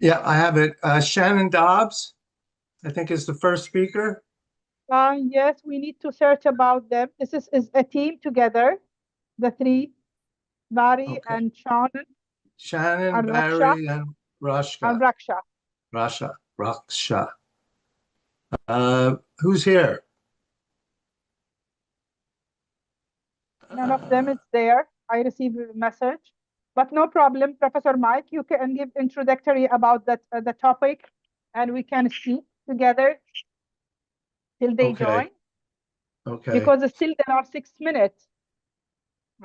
Yeah, I have it. Shannon Dobbs, I think, is the first speaker. Yes, we need to search about them. This is a team together, the three, Barry Okay. and Sean Shannon, and Raksha Barry, and and Rashka. Raksha. Raksha. Who's here? None of them is there. I received a message, but no problem. Professor Mike, you can give introductory about that the topic, and we can speak together till they Okay. join, Okay. because still there are 6 minutes.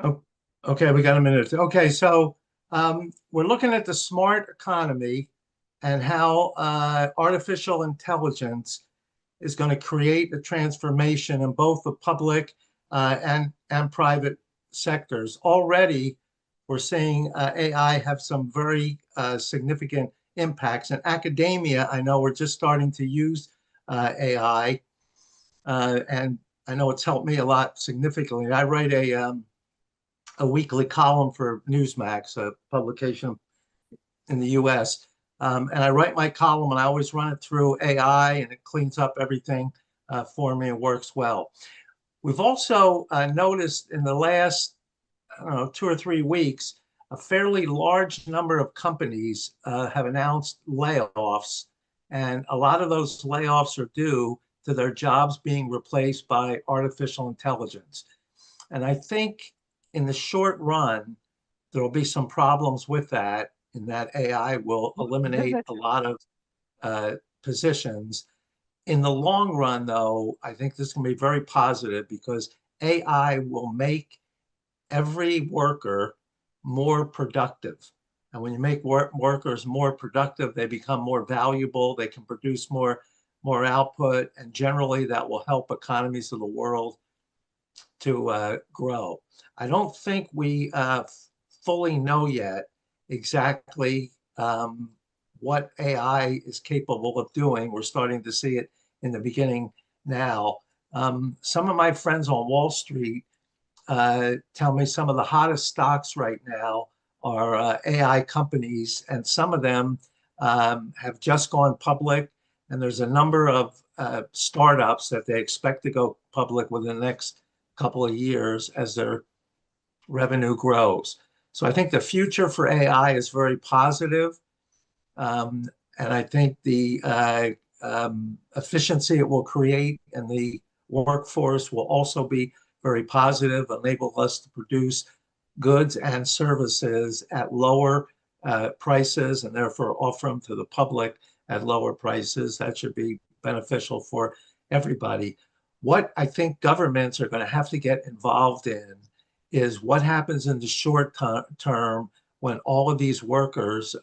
Oh, okay, we got a minute. Okay, so we're looking at the smart economy and how artificial intelligence is going to create a transformation in both the public and private sectors. Already, we're seeing AI have some very significant impacts. In academia, I know we're just starting to use AI, and I know it's helped me a lot significantly. I write a weekly column for Newsmax, a publication in the US. And I write my column and I always run it through AI and it cleans up everything for me and works well. We've also noticed in the last, I don't know, 2 or 3 weeks, a fairly large number of companies have announced layoffs. And a lot of those layoffs are due to their jobs being replaced by artificial intelligence. And I think in the short run, there will be some problems with that, in that AI will eliminate a lot of uh, positions. In the long run, though, I think this can be very positive because AI will make every worker more productive. And when you make workers more productive, they become more valuable, they can produce more output, and generally that will help economies of the world to grow. I don't think we fully know yet exactly what AI is capable of doing. We're starting to see it in the beginning now. Some of my friends on Wall Street tell me some of the hottest stocks right now are AI companies, and some of them have just gone public. And there's a number of startups that they expect to go public within the next couple of years as their revenue grows. So I think the future for AI is very positive. Um, and I think the efficiency it will create in the workforce will also be very positive, enable us to produce goods and services at lower prices and therefore offer them to the public at lower prices. That should be beneficial for everybody. What I think governments are going to have to get involved in is what happens in the short term when all of these workers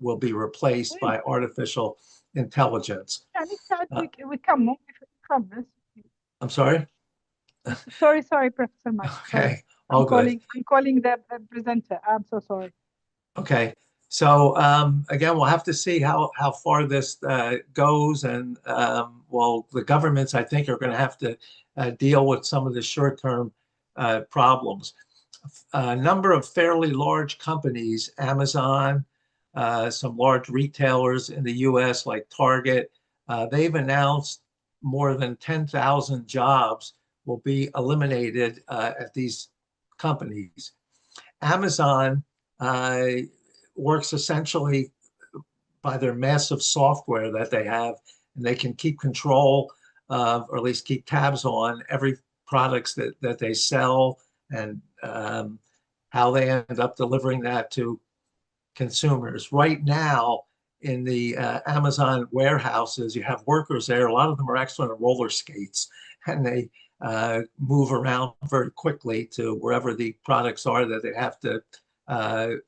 will be replaced by artificial intelligence. يعني ساعات Uh, we come. I'm sorry? Sorry, Professor Mike. Sorry. Okay, all good. I'm calling the presenter. I'm so sorry. Okay. So again, we'll have to see how far this goes, and well, the governments I think are going to have to deal with some of the short-term problems. A number of fairly large companies, Amazon, some large retailers in the U.S. like Target, they've announced more than 10,000 jobs will be eliminated at these companies. Amazon uh, works essentially by their massive software that they have, and they can keep control of, or at least keep tabs on every products that they sell, and how they end up delivering that to consumers. Right now, in the Amazon warehouses, you have workers there. A lot of them are actually on roller skates, and they move around very quickly to wherever the products are that they have to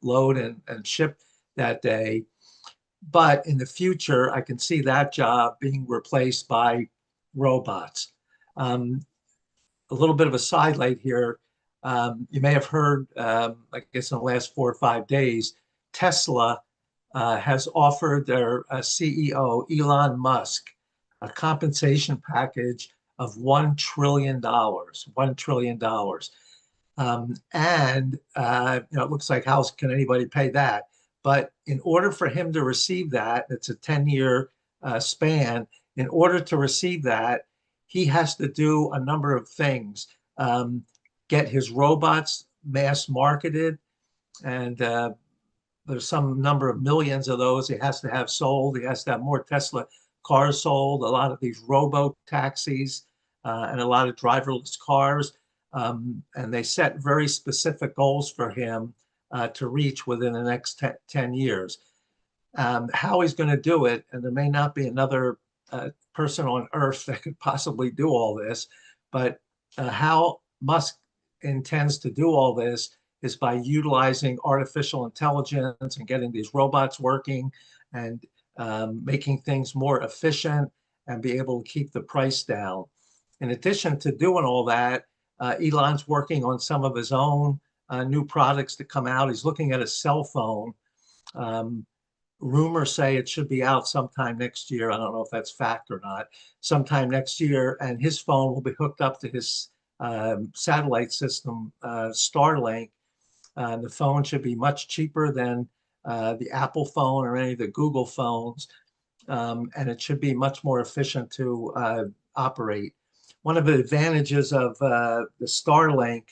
load and ship that day. But in the future, I can see that job being replaced by robots. Um, a little bit of a sidelight here. You may have heard, I guess in the last 4 or 5 days, Tesla has offered their CEO, Elon Musk, a compensation package of $1 trillion, $1 trillion. And it looks like how can anybody pay that? But in order for him to receive that, it's a 10-year span. In order to receive that, he has to do a number of things. Get his robots mass marketed, and there's some number of millions of those he has to have sold. He has to have more Tesla cars sold, a lot of these robo taxis, and a lot of driverless cars. And they set very specific goals for him to reach within the next 10 years. How he's going to do it, and there may not be another person on Earth that could possibly do all this, but how Musk intends to do all this is by utilizing artificial intelligence and getting these robots working and making things more efficient and be able to keep the price down. In addition to doing all that, Elon's working on some of his own new products to come out. He's looking at a cell phone. Rumors say it should be out sometime next year. I don't know if that's fact or not. Sometime next year, and his phone will be hooked up to his satellite system, Starlink. The phone should be much cheaper than the Apple phone or any of the Google phones, and it should be much more efficient to operate. One of the advantages of the Starlink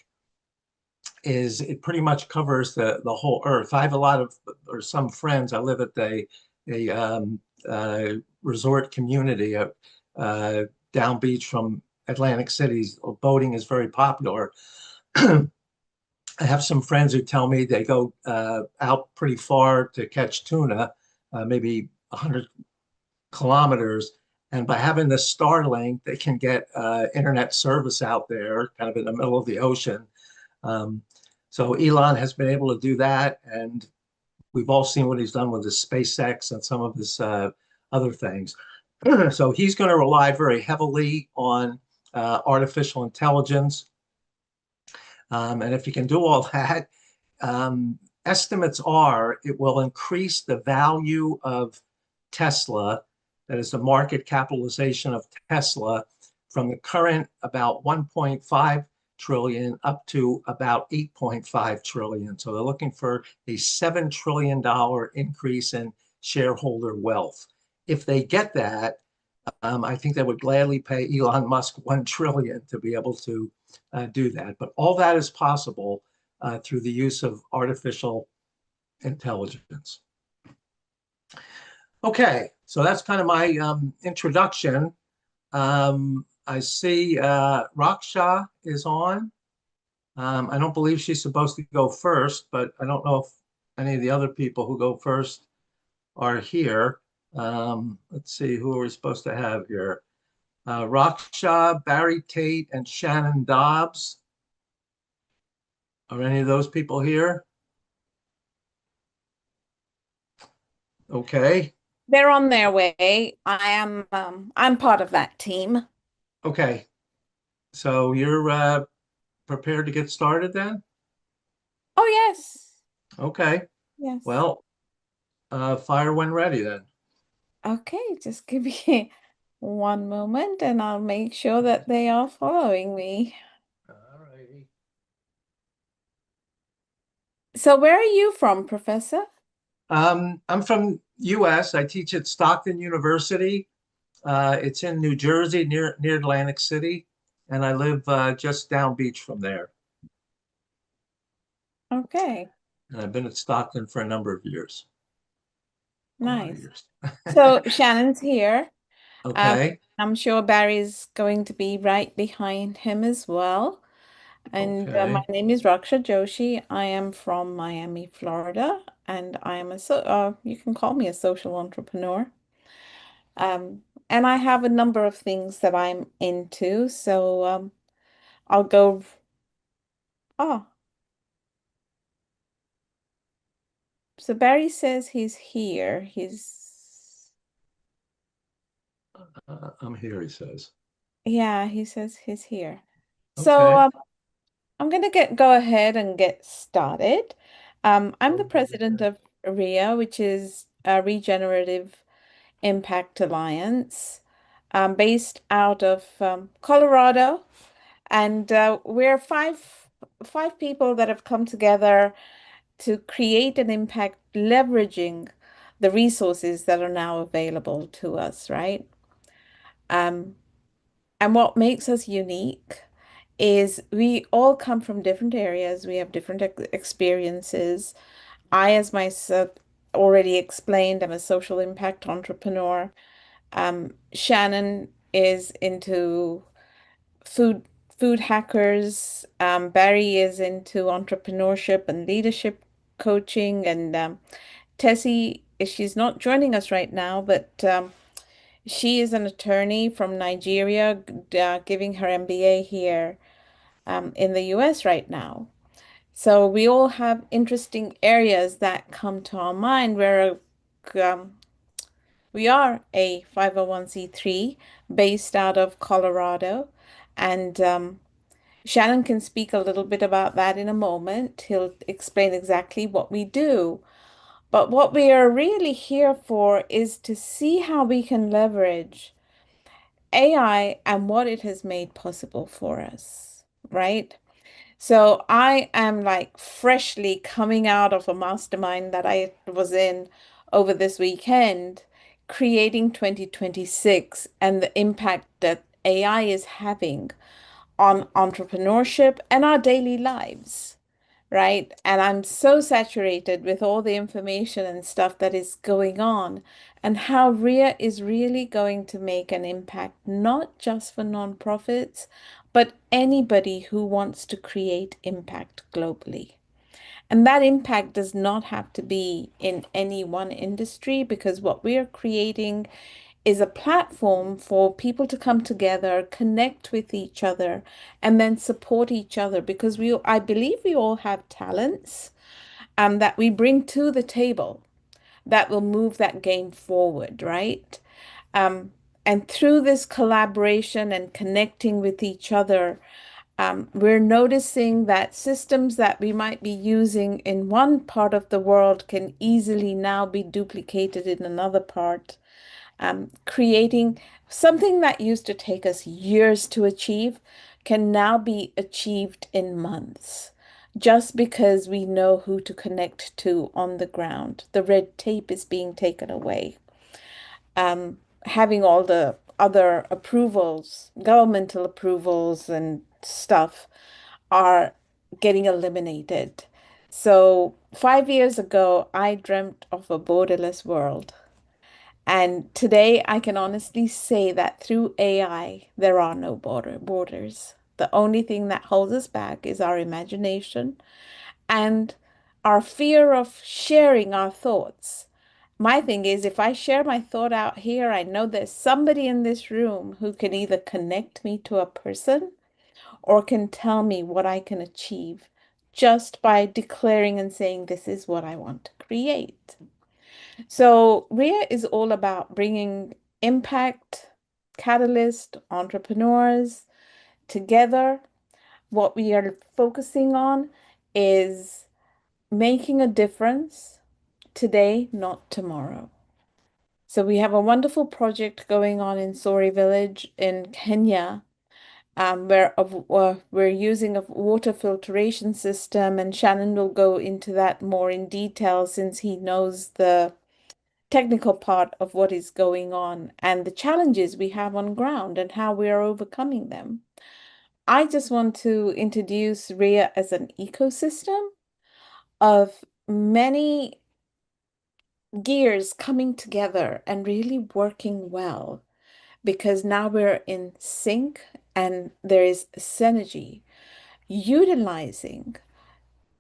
is it pretty much covers the whole Earth. I have a lot of, or some friends. I live at a resort community down beach from Atlantic City. Boating is very popular. I have some friends who tell me they go out pretty far to catch tuna, maybe 100 kilometers. And by having the Starlink, they can get internet service out there, kind of in the middle of the ocean. So Elon has been able to do that, and we've all seen what he's done with his SpaceX and some of his other things. So he's going to rely very heavily on artificial intelligence. And if you can do all that, estimates are it will increase the value of Tesla, that is the market capitalization of Tesla, from the current about 1.5 trillion up to about 8.5 trillion. So they're looking for a $7 trillion increase in shareholder wealth. If they get that, I think they would gladly pay Elon Musk 1 trillion to be able to do that. But all that is possible through the use of artificial intelligence. Okay, so that's kind of my introduction. I see Raksha is on. I don't believe she's supposed to go first, but I don't know if any of the other people who go first are here. Let's see, who are we supposed to have here? Raksha, Barry Tate, and Shannon Dobbs. Are any of those people here? Okay. They're on their way. I'm part of that team. Okay. So you're prepared to get started then? Oh, yes. Okay. Yes. Well, fire when ready then. Okay, just give me one moment and I'll make sure that they are following me. All righty. So where are you from, Professor? I'm from US. I teach at Stockton University. It's in New Jersey, near Atlantic City, and I live just down beach from there. Okay, And I've been at Stockton for a number of years. A lot of nice. years. So Shannon's here. Okay. I'm sure Barry's going to be right behind him as well. And my Okay. name is Raksha Joshi. I am from Miami, Florida, and I am you can call me a social entrepreneur. And I have a number of things that I'm into. So I'll go. Oh, so Barry says he's here. I'm here, he says. Yeah, he says he's here. So Okay. I'm gonna go ahead and get started. I'm the Oh, president of RIA, which is a Regenerative Impact Alliance, based out of Colorado, and we're five people that have come together to create an impact leveraging the resources that are now available to us, right? And what makes us unique is we all come from different areas. We have different experiences. I, as myself already explained, I'm a social impact entrepreneur. Shannon is into food food hackers. Barry is into entrepreneurship and leadership coaching, and Tessie, she's not joining us right now, but she is an attorney from Nigeria, giving her MBA here in the US right now. So we all have interesting areas that come to our mind where um, we are a 501c3 based out of Colorado. And Shannon can speak a little bit about that in a moment. He'll explain exactly what we do. But what we are really here for is to see how we can leverage AI and what it has made possible for us, right? So I am like freshly coming out of a mastermind that I was in over this weekend, creating 2026 and the impact that AI is having on entrepreneurship and our daily lives, right? And I'm so saturated with all the information and stuff that is going on, and how RIA is really going to make an impact, not just for nonprofits, but anybody who wants to create impact globally. And that impact does not have to be in any one industry, because what we are creating is a platform for people to come together, connect with each other, and then support each other, because I believe we all have talents that we bring to the table that will move that game forward, right? Um, and through this collaboration and connecting with each other, we're noticing that systems that we might be using in one part of the world can easily now be duplicated in another part, creating something that used to take us years to achieve can now be achieved in months, just because we know who to connect to on the ground. The red tape is being taken away. Having all the other approvals, governmental approvals and stuff, are getting eliminated. So 5 years ago, I dreamt of a borderless world. And today I can honestly say that through AI, there are no borders. The only thing that holds us back is our imagination and our fear of sharing our thoughts. My thing is, if I share my thought out here, I know there's somebody in this room who can either connect me to a person or can tell me what I can achieve just by declaring and saying, this is what I want to create. So RIA is all about bringing impact, catalyst, entrepreneurs together. What we are focusing on is making a difference today, not tomorrow. So we have a wonderful project going on in Sori Village in Kenya, where we're using a water filtration system, and Shannon will go into that more in detail since he knows the technical part of what is going on and the challenges we have on ground and how we are overcoming them. I just want to introduce RIA as an ecosystem of many gears coming together and really working well, because now we're in sync and there is synergy, utilizing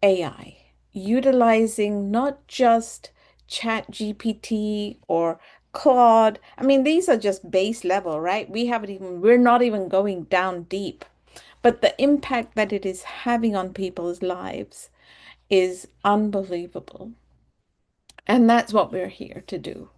AI, utilizing not just ChatGPT or Claude. I mean, these are just base level, right? We're not even going down deep. But the impact that it is having on people's lives is unbelievable. And that's what we're here to do.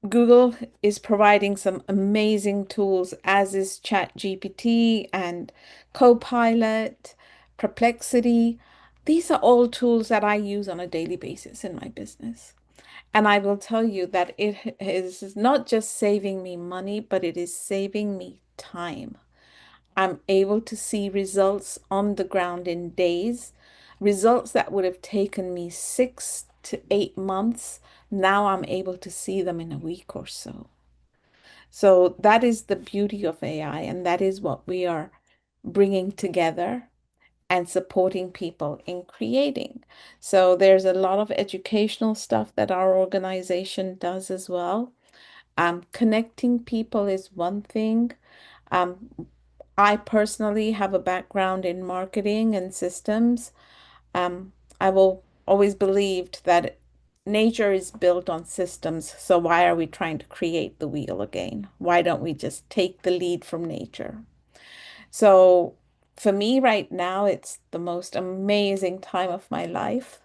Google is providing some amazing tools, as is ChatGPT and Copilot, Perplexity. These are all tools that I use on a daily basis in my business. And I will tell you that it is not just saving me money, but it is saving me time. I'm able to see results on the ground in days, results that would have taken me 6 to 8 months, now I'm able to see them in a week or so. So that is the beauty of AI, and that is what we are bringing together and supporting people in creating. So there's a lot of educational stuff that our organization does as well. Connecting people is one thing. Um, I personally have a background in marketing and systems. Um, I've always believed that nature is built on systems, so why are we trying to create the wheel again? Why don't we just take the lead from nature? So for me right now, it's the most amazing time of my life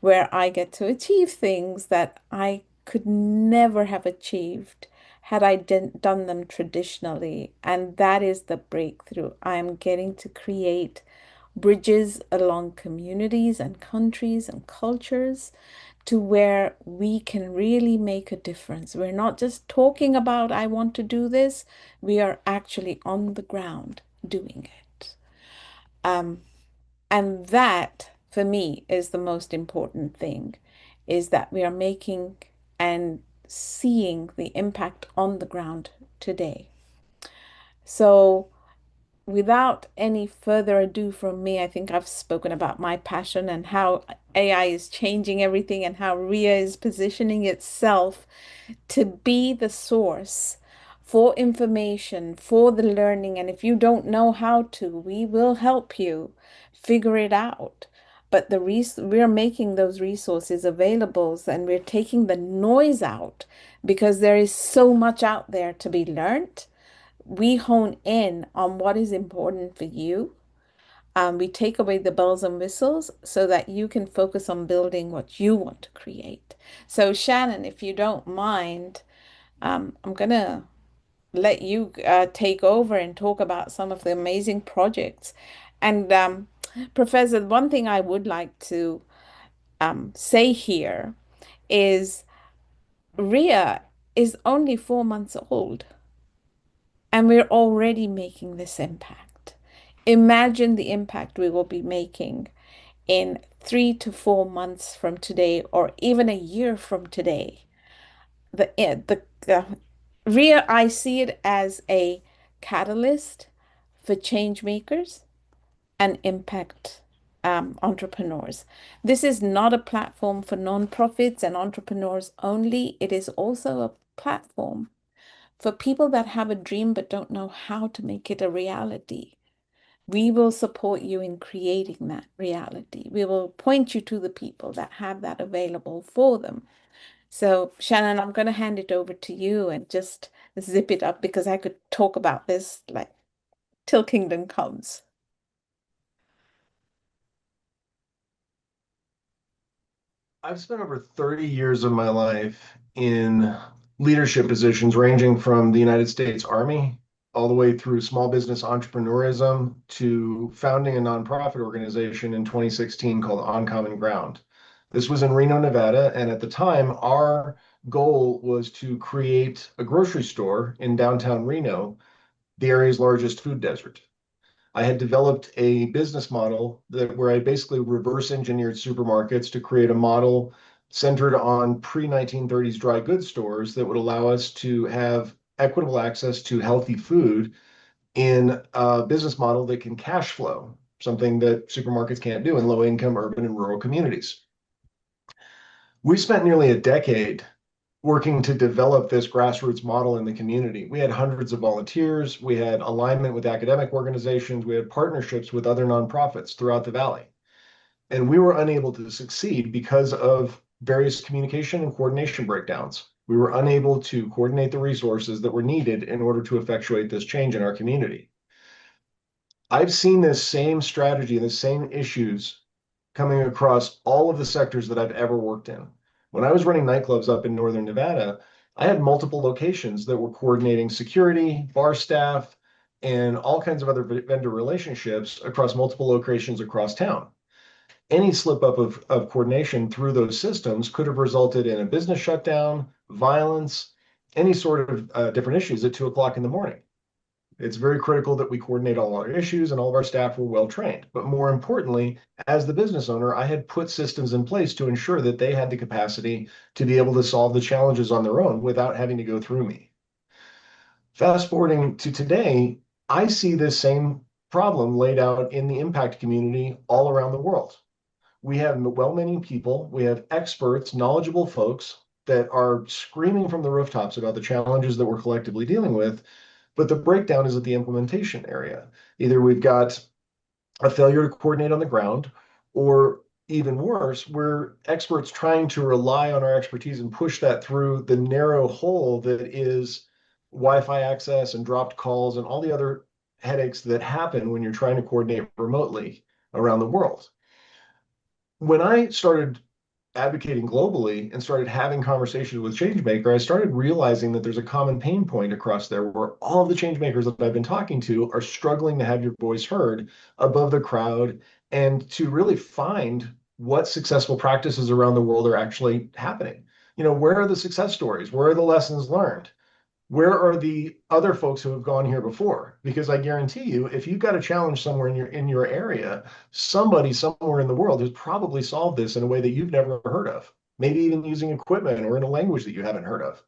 where I get to achieve things that I could never have achieved had I done them traditionally. And that is the breakthrough. I'm getting to create bridges along communities and countries and cultures to where we can really make a difference. We're not just talking about, I want to do this, we are actually on the ground doing it. And that, for me, is the most important thing, is that we are making and seeing the impact on the ground today. So, without any further ado from me, I think I've spoken about my passion and how AI is changing everything and how RIA is positioning itself to be the source for information, for the learning. And if you don't know how to, we will help you figure it out. But we're making those resources available and we're taking the noise out because there is so much out there to be learned. We hone in on what is important for you. We take away the bells and whistles so that you can focus on building what you want to create. So, Shannon, if you don't mind, I'm going to let you take over and talk about some of the amazing projects. And, Professor, one thing I would like to say here is RIA is only 4 months old. And we're already making this impact. Imagine the impact we will be making in 3 to 4 months from today, or even a year from today. The RIA, I see it as a catalyst for change makers and impact entrepreneurs. This is not a platform for nonprofits and entrepreneurs only. It is also a platform for people that have a dream but don't know how to make it a reality. We will support you in creating that reality. We will point you to the people that have that available for them. So, Shannon, I'm going to hand it over to you and just zip it up because I could talk about this like till kingdom comes. I've spent over 30 years of my life in leadership positions ranging from the United States Army all the way through small business entrepreneurism to founding a nonprofit organization in 2016 called On Common Ground. This was in Reno, Nevada, and at the time, our goal was to create a grocery store in downtown Reno, the area's largest food desert. I had developed a business model where I basically reverse engineered supermarkets to create a model centered on pre-1930s dry goods stores that would allow us to have equitable access to healthy food in a business model that can cash flow, something that supermarkets can't do in low-income urban and rural communities. We spent nearly a decade working to develop this grassroots model in the community. We had hundreds of volunteers, we had alignment with academic organizations, we had partnerships with other nonprofits throughout the valley. And we were unable to succeed because of various communication and coordination breakdowns. We were unable to coordinate the resources that were needed in order to effectuate this change in our community. I've seen this same strategy and the same issues coming across all of the sectors that I've ever worked in. When I was running nightclubs up in northern Nevada, I had multiple locations that were coordinating security, bar staff, and all kinds of other vendor relationships across multiple locations across town. Any slip up of coordination through those systems could have resulted in a business shutdown, violence, any sort of different issues at 2 o'clock in the morning. It's very critical that we coordinate all our issues and all of our staff were well trained. But more importantly, as the business owner, I had put systems in place to ensure that they had the capacity to be able to solve the challenges on their own without having to go through me. Fast forwarding to today, I see this same problem laid out in the impact community all around the world. We have well-meaning people, we have experts, knowledgeable folks that are screaming from the rooftops about the challenges that we're collectively dealing with, but the breakdown is at the implementation area. Either we've got a failure to coordinate on the ground, or even worse, we're experts trying to rely on our expertise and push that through the narrow hole that is Wi-Fi access and dropped calls and all the other headaches that happen when you're trying to coordinate remotely around the world. When I started advocating globally and started having conversations with ChangeMaker, I started realizing that there's a common pain point across there where all of the change makers that I've been talking to are struggling to have your voice heard above the crowd and to really find what successful practices around the world are actually happening. You know, where are the success stories? Where are the lessons learned? Where are the other folks who have gone here before? Because I guarantee you, if you've got a challenge somewhere in your area, somebody somewhere in the world has probably solved this in a way that you've never heard of, maybe even using equipment or in a language that you haven't heard of.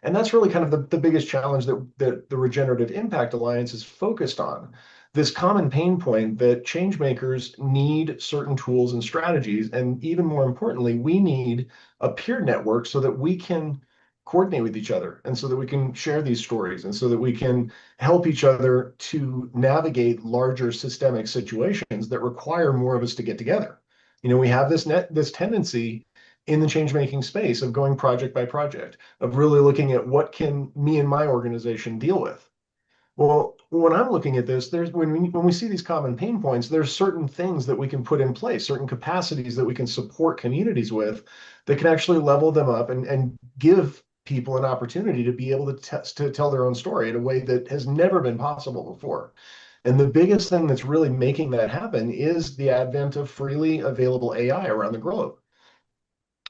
And that's really kind of the biggest challenge that the Regenerative Impact Alliance is focused on. This common pain point that change makers need certain tools and strategies. And even more importantly, we need a peer network so that we can coordinate with each other and so that we can share these stories and so that we can help each other to navigate larger systemic situations that require more of us to get together. You know, we have this tendency in the change making space of going project by project, of really looking at what can me and my organization deal with. Well, when I'm looking at this, when we see these common pain points, there's certain things that we can put in place, certain capacities that we can support communities with that can actually level them up and give people an opportunity to be able to tell their own story in a way that has never been possible before. And the biggest thing that's really making that happen is the advent of freely available AI around the globe.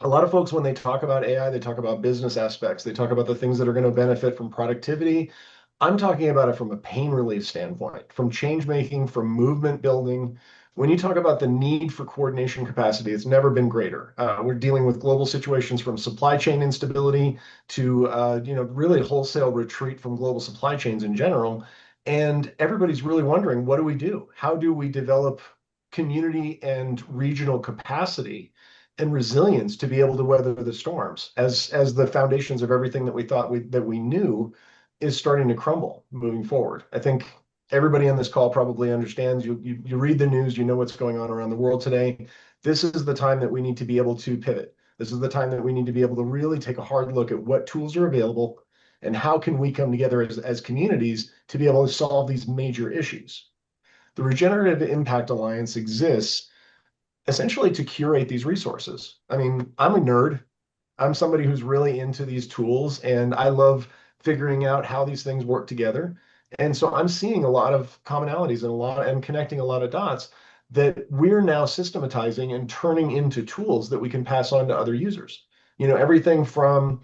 A lot of folks, when they talk about AI, they talk about business aspects. They talk about the things that are going to benefit from productivity. I'm talking about it from a pain relief standpoint, from change making, from movement building. When you talk about the need for coordination capacity, it's never been greater. We're dealing with global situations from supply chain instability to really wholesale retreat from global supply chains in general. And everybody's really wondering, what do we do? How do we develop community and regional capacity and resilience to be able to weather the storms as the foundations of everything that we thought that we knew is starting to crumble moving forward? I think everybody on this call probably understands. You read the news, you know what's going on around the world today. This is the time that we need to be able to pivot. This is the time that we need to be able to really take a hard look at what tools are available and how can we come together as communities to be able to solve these major issues. The Regenerative Impact Alliance exists essentially to curate these resources. I mean, I'm a nerd. I'm somebody who's really into these tools, and I love figuring out how these things work together. And so I'm seeing a lot of commonalities and connecting a lot of dots that we're now systematizing and turning into tools that we can pass on to other users. You know, everything from,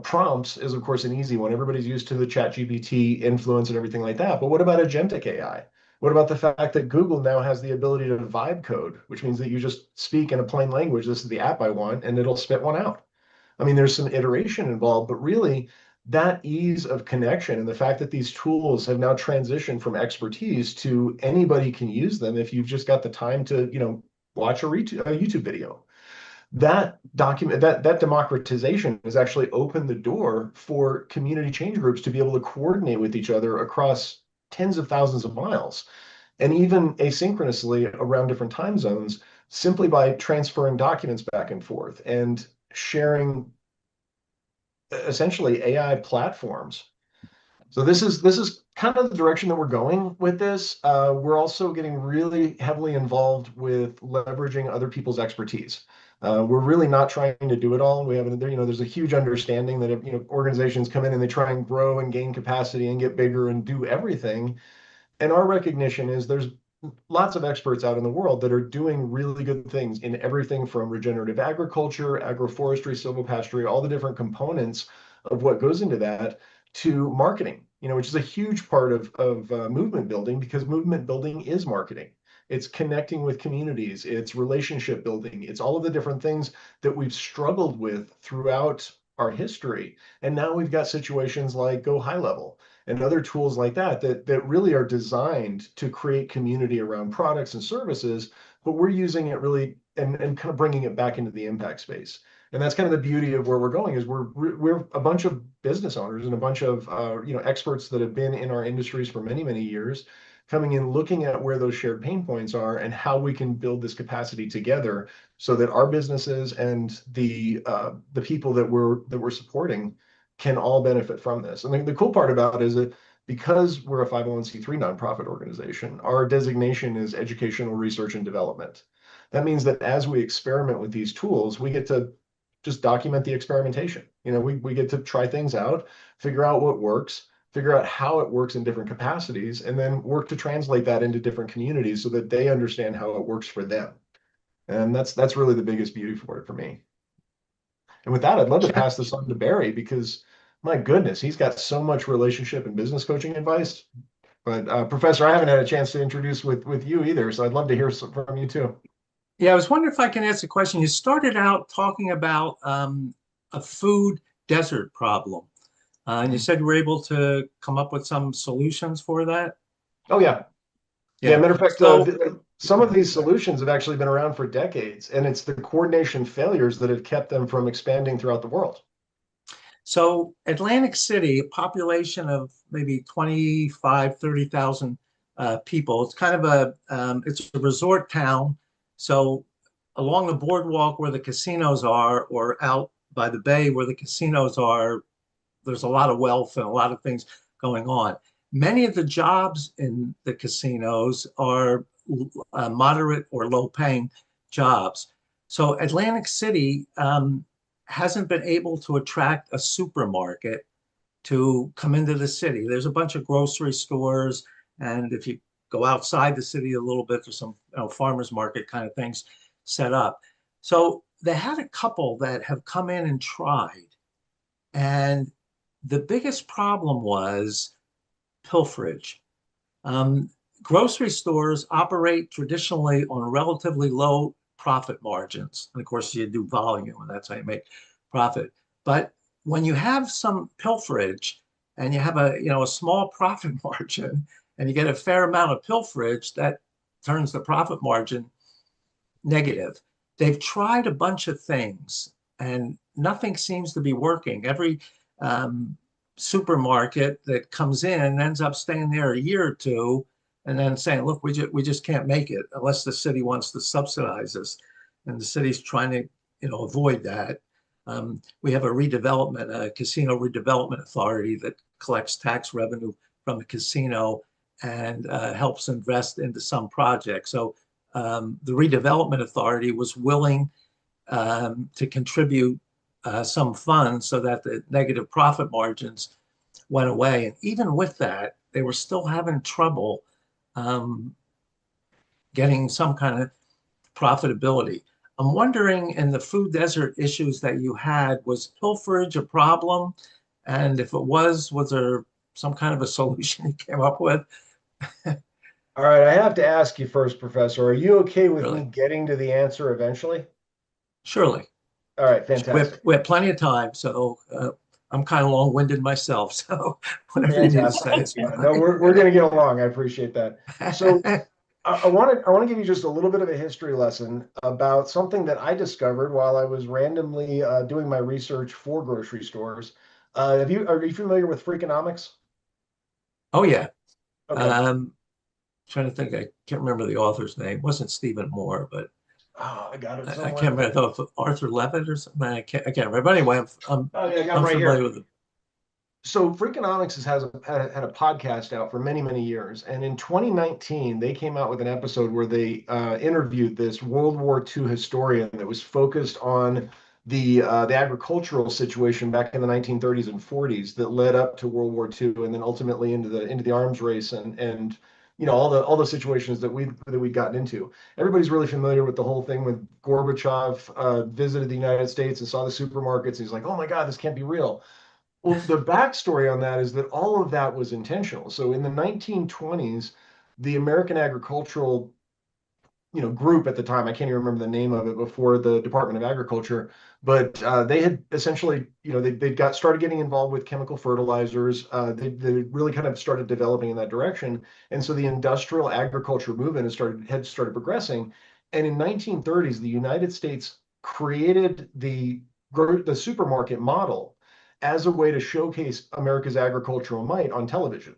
prompts is of course an easy one. Everybody's used to the ChatGPT influence and everything like that. But what about agentic AI? What about the fact that Google now has the ability to vibe code, which means that you just speak in a plain language, this is the app I want, and it'll spit one out. I mean, there's some iteration involved, but really that ease of connection and the fact that these tools have now transitioned from expertise to anybody can use them if you've just got the time to, watch a YouTube video. That democratization has actually opened the door for community change groups to be able to coordinate with each other across tens of thousands of miles and even asynchronously around different time zones simply by transferring documents back and forth and sharing essentially AI platforms. So this is kind of the direction that we're going with this. We're also getting really heavily involved with leveraging other people's expertise. We're really not trying to do it all. We have, there's a huge understanding that if, organizations come in and they try and grow and gain capacity and get bigger and do everything. And our recognition is there's lots of experts out in the world that are doing really good things in everything from regenerative agriculture, agroforestry, silvopasture, all the different components of what goes into that, to marketing. which is a huge part of movement building, because movement building is marketing. It's connecting with communities, it's relationship building, it's all of the different things that we've struggled with throughout our history. And now we've got situations like Go High Level and other tools like that really are designed to create community around products and services, but we're using it really and kind of bringing it back into the impact space. And that's kind of the beauty of where we're going, is we're a bunch of business owners and a bunch of experts that have been in our industries for many, many years, coming in, looking at where those shared pain points are and how we can build this capacity together so that our businesses and the people that we're supporting can all benefit from this. And the cool part about it is that because we're a 501c3 nonprofit organization, our designation is educational research and development. That means that as we experiment with these tools, we get to just document the experimentation. We get to try things out, figure out what works, figure out how it works in different capacities, and then work to translate that into different communities so that they understand how it works for them. And that's really the biggest beauty for it for me. And with that, I'd love to pass this on to Barry, because my goodness, he's got so much relationship and business coaching advice. But Professor, I haven't had a chance to introduce with you either, so I'd love to hear from you too. Yeah, I was wondering if I can ask a question. You started out talking about a food desert problem, and you said you were able to come up with some solutions for that. Oh, yeah. Yeah. Matter of fact, So- some of these solutions have actually been around for decades, and it's the coordination failures that have kept them from expanding throughout the world. So Atlantic City, a population of maybe 25, 30,000 people. It's kind of it's a resort town. So along the boardwalk where the casinos are, or out by the bay where the casinos are, there's a lot of wealth and a lot of things going on. Many of the jobs in the casinos are moderate or low paying jobs. So Atlantic City hasn't been able to attract a supermarket to come into the city. There's a bunch of grocery stores, and if you go outside the city a little bit, there's some farmers market kind of things set up. So they had a couple that have come in and tried, and the biggest problem was pilferage. Grocery stores operate traditionally on relatively low profit margins. And of course, you do volume, and that's how you make profit. But when you have some pilferage and you have a small profit margin, and you get a fair amount of pilferage, that turns the profit margin negative. They've tried a bunch of things, and nothing seems to be working. Every supermarket that comes in ends up staying there a year or two, and then saying, look, we just can't make it unless the city wants to subsidize us. And the city's trying to avoid that. We have a casino redevelopment authority that collects tax revenue from the casino and helps invest into some projects. So the redevelopment authority was willing to contribute some funds so that the negative profit margins went away. And even with that, they were still having trouble getting some kind of profitability. I'm wondering, in the food desert issues that you had, was pilferage a problem? And if it was there some kind of a solution you came up with? All right, I have to ask you first, Professor, are you okay with Really? me getting to the answer eventually? Surely. All right, fantastic. We have plenty of time, so I'm kind of long-winded myself. So whatever you need to say is Yeah, fine. no, we're going to get along. I appreciate that. So I want to give you just a little bit of a history lesson about something that I discovered while I was randomly doing my research for grocery stores. Are you familiar with Freakonomics? Oh yeah. Okay. Trying to think, I can't remember the author's name. It wasn't Stephen Moore, but Oh, I got it I somewhere. can't remember. I thought it was Arthur Levitt or something. I can't remember. But anyway, I'm Oh, yeah, I got I'm him right familiar here. with it. So Freakonomics had a podcast out for many, many years. And in 2019, they came out with an episode where they interviewed this World War II historian that was focused on the agricultural situation back in the 1930s and 40s that led up to World War II, and then ultimately into the arms race and all the situations that we'd gotten into. Everybody's really familiar with the whole thing with Gorbachev visited the United States and saw the supermarkets. And he's like, oh my God, this can't be real. Well, the backstory on that is that all of that was intentional. So in the 1920s, the American Agricultural group at the time, I can't even remember the name of it before the Department of Agriculture, but they had essentially, they got started getting involved with chemical fertilizers. They really kind of started developing in that direction. And so the industrial agriculture movement had started progressing. And in 1930s, the United States created the supermarket model as a way to showcase America's agricultural might on television,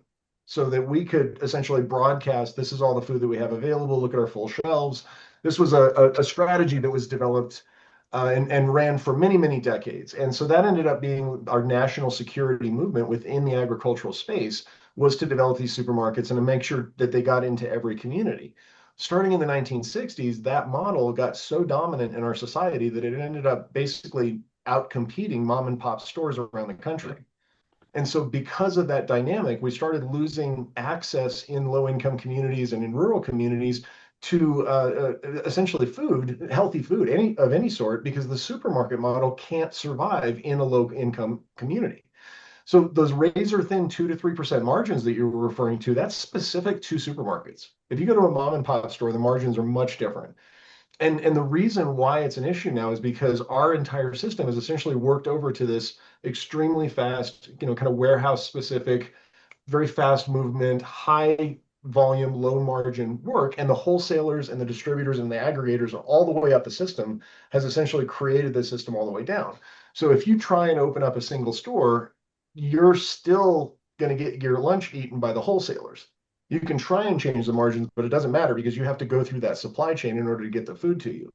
so that we could essentially broadcast, this is all the food that we have available, look at our full shelves. This was a strategy that was developed and ran for many, many decades. And so that ended up being our national security movement within the agricultural space, was to develop these supermarkets and to make sure that they got into every community. Starting in the 1960s, that model got so dominant in our society that it ended up basically outcompeting mom and pop stores around the country. And so because of that dynamic, we started losing access in low-income communities and in rural communities to essentially food, healthy food, of any sort, because the supermarket model can't survive in a low-income community. So those razor-thin 2 to 3% margins that you were referring to, that's specific to supermarkets. If you go to a mom and pop store, the margins are much different. And the reason why it's an issue now is because our entire system has essentially worked over to this extremely fast, kind of warehouse specific, very fast movement, high volume, low margin work. And the wholesalers and the distributors and the aggregators all the way up the system has essentially created this system all the way down. So if you try and open up a single store, you're still going to get your lunch eaten by the wholesalers. You can try and change the margins, but it doesn't matter because you have to go through that supply chain in order to get the food to you.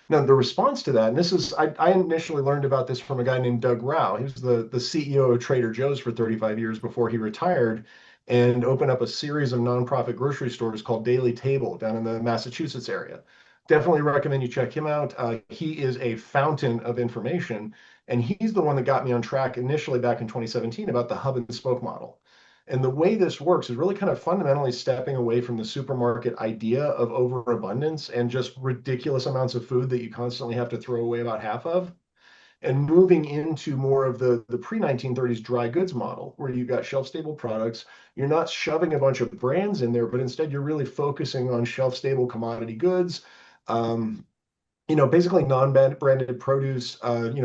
Now, the response to that, and this is, I initially learned about this from a guy named Doug Rauch. He was the CEO of Trader Joe's for 35 years before he retired and opened up a series of nonprofit grocery stores called Daily Table down in the Massachusetts area. Definitely recommend you check him out. He is a fountain of information, and he's the one that got me on track initially back in 2017 about the hub and spoke model. And the way this works is really kind of fundamentally stepping away from the supermarket idea of overabundance and just ridiculous amounts of food that you constantly have to throw away about half of, and moving into more of the pre-1930s dry goods model, where you've got shelf-stable products. You're not shoving a bunch of brands in there, but instead you're really focusing on shelf-stable commodity goods, basically non-branded produce,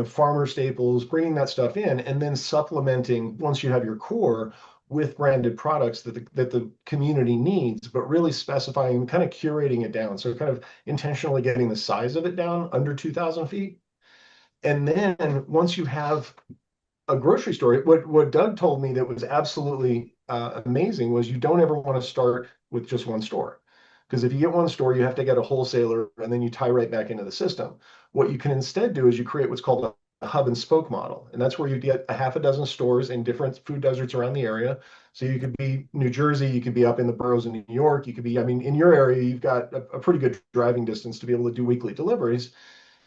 farmer staples, bringing that stuff in, and then supplementing, once you have your core, with branded products that the community needs, but really specifying, kind of curating it down. So kind of intentionally getting the size of it down under 2,000 feet. And then once you have a grocery store, what Doug told me that was absolutely amazing was you don't ever want to start with just one store. Because if you get one store, you have to get a wholesaler and then you tie right back into the system. What you can instead do is you create what's called a hub and spoke model. And that's where you get a half a dozen stores in different food deserts around the area. So you could be New Jersey, you could be up in the boroughs in New York, you could be, in your area, you've got a pretty good driving distance to be able to do weekly deliveries.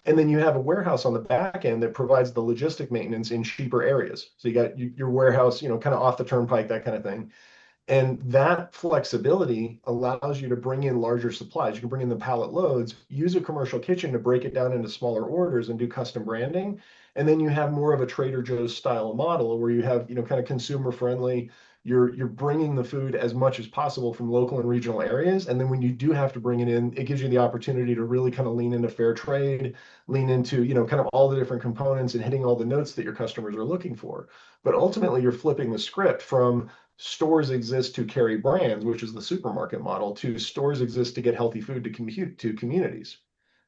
And then you have a warehouse on the back end that provides the logistic maintenance in cheaper areas. So you got your warehouse, kind of off the turnpike, that kind of thing. And that flexibility allows you to bring in larger supplies. You can bring in the pallet loads, use a commercial kitchen to break it down into smaller orders and do custom branding. And then you have more of a Trader Joe's style model where you have, kind of consumer friendly. You're bringing the food as much as possible from local and regional areas. And then when you do have to bring it in, it gives you the opportunity to really kind of lean into fair trade, lean into, kind of all the different components and hitting all the notes that your customers are looking for. But ultimately, you're flipping the script from stores exist to carry brands, which is the supermarket model, to stores exist to get healthy food to communities.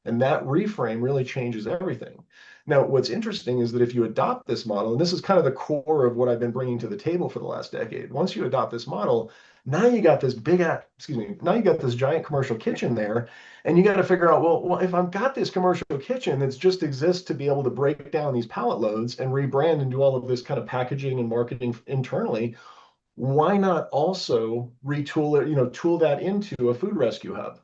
And that reframe really changes everything. Now, what's interesting is that if you adopt this model, and this is kind of the core of what I've been bringing to the table for the last decade, once you adopt this model, now you got this now you got this giant commercial kitchen there, and you got to figure out, well, if I've got this commercial kitchen that just exists to be able to break down these pallet loads and rebrand and do all of this kind of packaging and marketing internally, why not also retool it, tool that into a food rescue hub?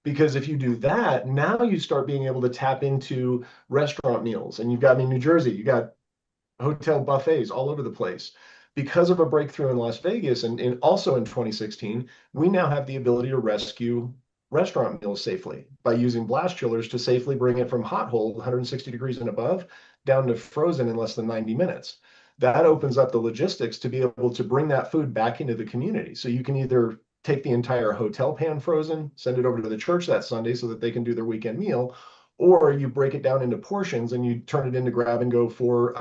Because if you do that, now you start being able to tap into restaurant meals. And you've got, New Jersey, you got hotel buffets all over the place. Because of a breakthrough in Las Vegas and also in 2016, we now have the ability to rescue restaurant meals safely by using blast chillers to safely bring it from hot hold, 160 degrees and above, down to frozen in less than 90 minutes. that opens up the logistics to be able to bring that food back into the community. So you can either take the entire hotel pan frozen, send it over to the church that Sunday so that they can do their weekend meal, or you break it down into portions and you turn it into grab and go for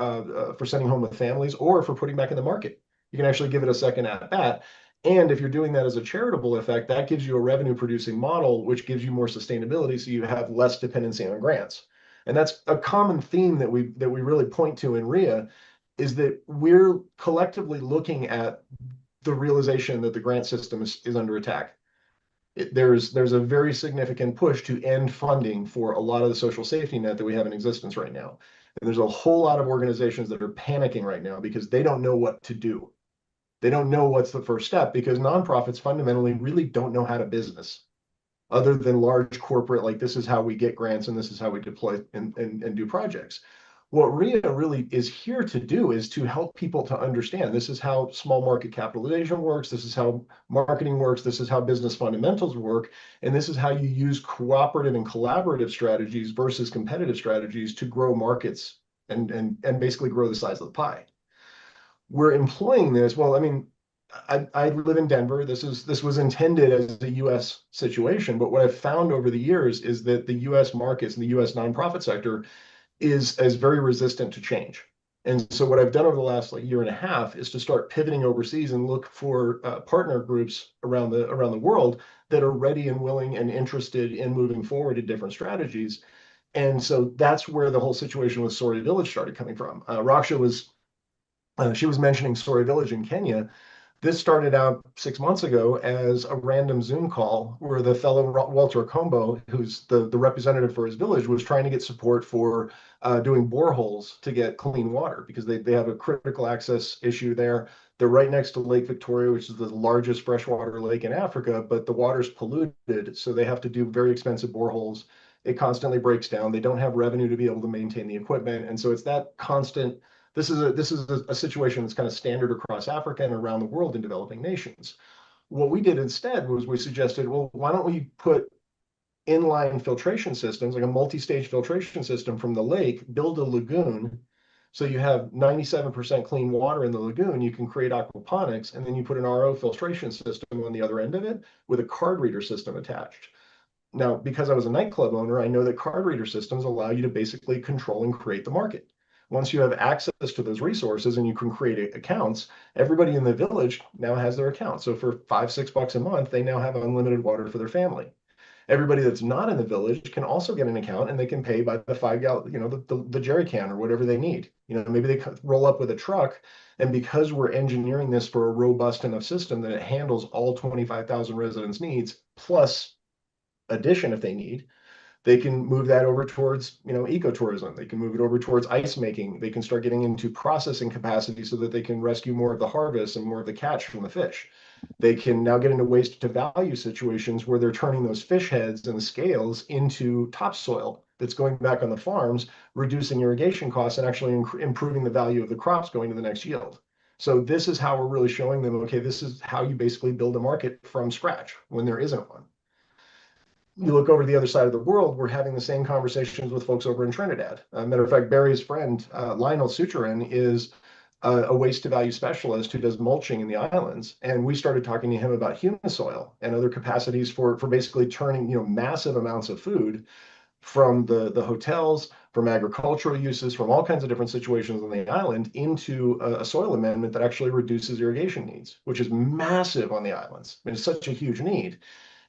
sending home with families or for putting back in the market. You can actually give it a second at bat. And if you're doing that as a charitable effect, that gives you a revenue producing model, which gives you more sustainability. So you have less dependency on grants. And that's a common theme that we really point to in RIA, is that we're collectively looking at the realization that the grant system is under attack. There's a very significant push to end funding for a lot of the social safety net that we have in existence right now. And there's a whole lot of organizations that are panicking right now because they don't know what to do. They don't know what's the first step, because nonprofits fundamentally really don't know how to business, other than large corporate, like this is how we get grants and this is how we deploy and do projects. What RIA really is here to do is to help people to understand this is how small market capitalization works, this is how marketing works, this is how business fundamentals work, and this is how you use cooperative and collaborative strategies versus competitive strategies to grow markets and basically grow the size of the pie. We're employing this, well, I mean, I live in Denver. This was intended as a US situation, but what I've found over the years is that the US markets and the US nonprofit sector is very resistant to change. And so what I've done over the last year and a half is to start pivoting overseas and look for partner groups around the world that are ready and willing and interested in moving forward in different strategies. And so that's where the whole situation with Sori Village started coming from. Raksha was she was mentioning Sori Village in Kenya. This started out 6 months ago as a random Zoom call where the fellow Walter Combo, who's the representative for his village, was trying to get support for doing boreholes to get clean water, because they have a critical access issue there. They're right next to Lake Victoria, which is the largest freshwater lake in Africa, but the water's polluted, so they have to do very expensive boreholes. It constantly breaks down. They don't have revenue to be able to maintain the equipment. And so it's that constant. This is a situation that's kind of standard across Africa and around the world in developing nations. What we did instead was we suggested, well, why don't we put inline filtration systems, like a multi-stage filtration system from the lake, build a lagoon, so you have 97% clean water in the lagoon. You can create aquaponics, and then you put an RO filtration system on the other end of it with a card reader system attached. Now, because I was a nightclub owner, I know that card reader systems allow you to basically control and create the market. Once you have access to those resources and you can create accounts, everybody in the village now has their account. So for $5-6 a month, they now have unlimited water for their family. Everybody that's not in the village can also get an account, and they can pay by the 5 gallon, the jerry can or whatever they need. Maybe they roll up with a truck, and because we're engineering this for a robust enough system that it handles all 25,000 residents' needs, plus addition if they need, they can move that over towards, ecotourism. They can move it over towards ice making. They can start getting into processing capacity so that they can rescue more of the harvest and more of the catch from the fish. They can now get into waste to value situations where they're turning those fish heads and the scales into topsoil that's going back on the farms, reducing irrigation costs and actually improving the value of the crops going to the next yield. So this is how we're really showing them, okay, this is how you basically build a market from scratch when there isn't one. You look over to the other side of the world, we're having the same conversations with folks over in Trinidad. Matter of fact, Barry's friend, Lionel Suturin, is a waste to value specialist who does mulching in the islands. And we started talking to him about humus-oil and other capacities for basically turning, massive amounts of food from the hotels, from agricultural uses, from all kinds of different situations on the island into a soil amendment that actually reduces irrigation needs, which is massive on the islands. I mean, it's such a huge need.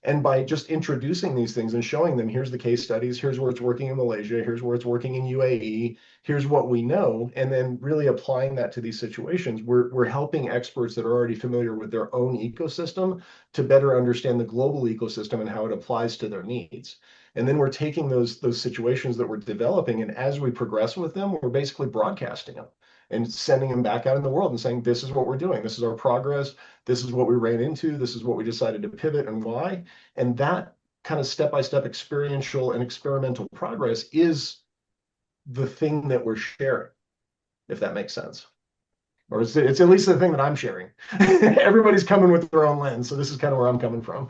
And by just introducing these things and showing them, here's the case studies, here's where it's working in Malaysia, here's where it's working in UAE, here's what we know, and then really applying that to these situations, we're helping experts that are already familiar with their own ecosystem to better understand the global ecosystem and how it applies to their needs. And then we're taking those situations that we're developing, and as we progress with them, we're basically broadcasting them and sending them back out in the world and saying, this is what we're doing. This is our progress. This is what we ran into. This is what we decided to pivot and why. And that kind of step-by-step experiential and experimental progress is the thing that we're sharing, if that makes sense. Or it's at least the thing that I'm sharing. Everybody's coming with their own lens. So this is kind of where I'm coming from.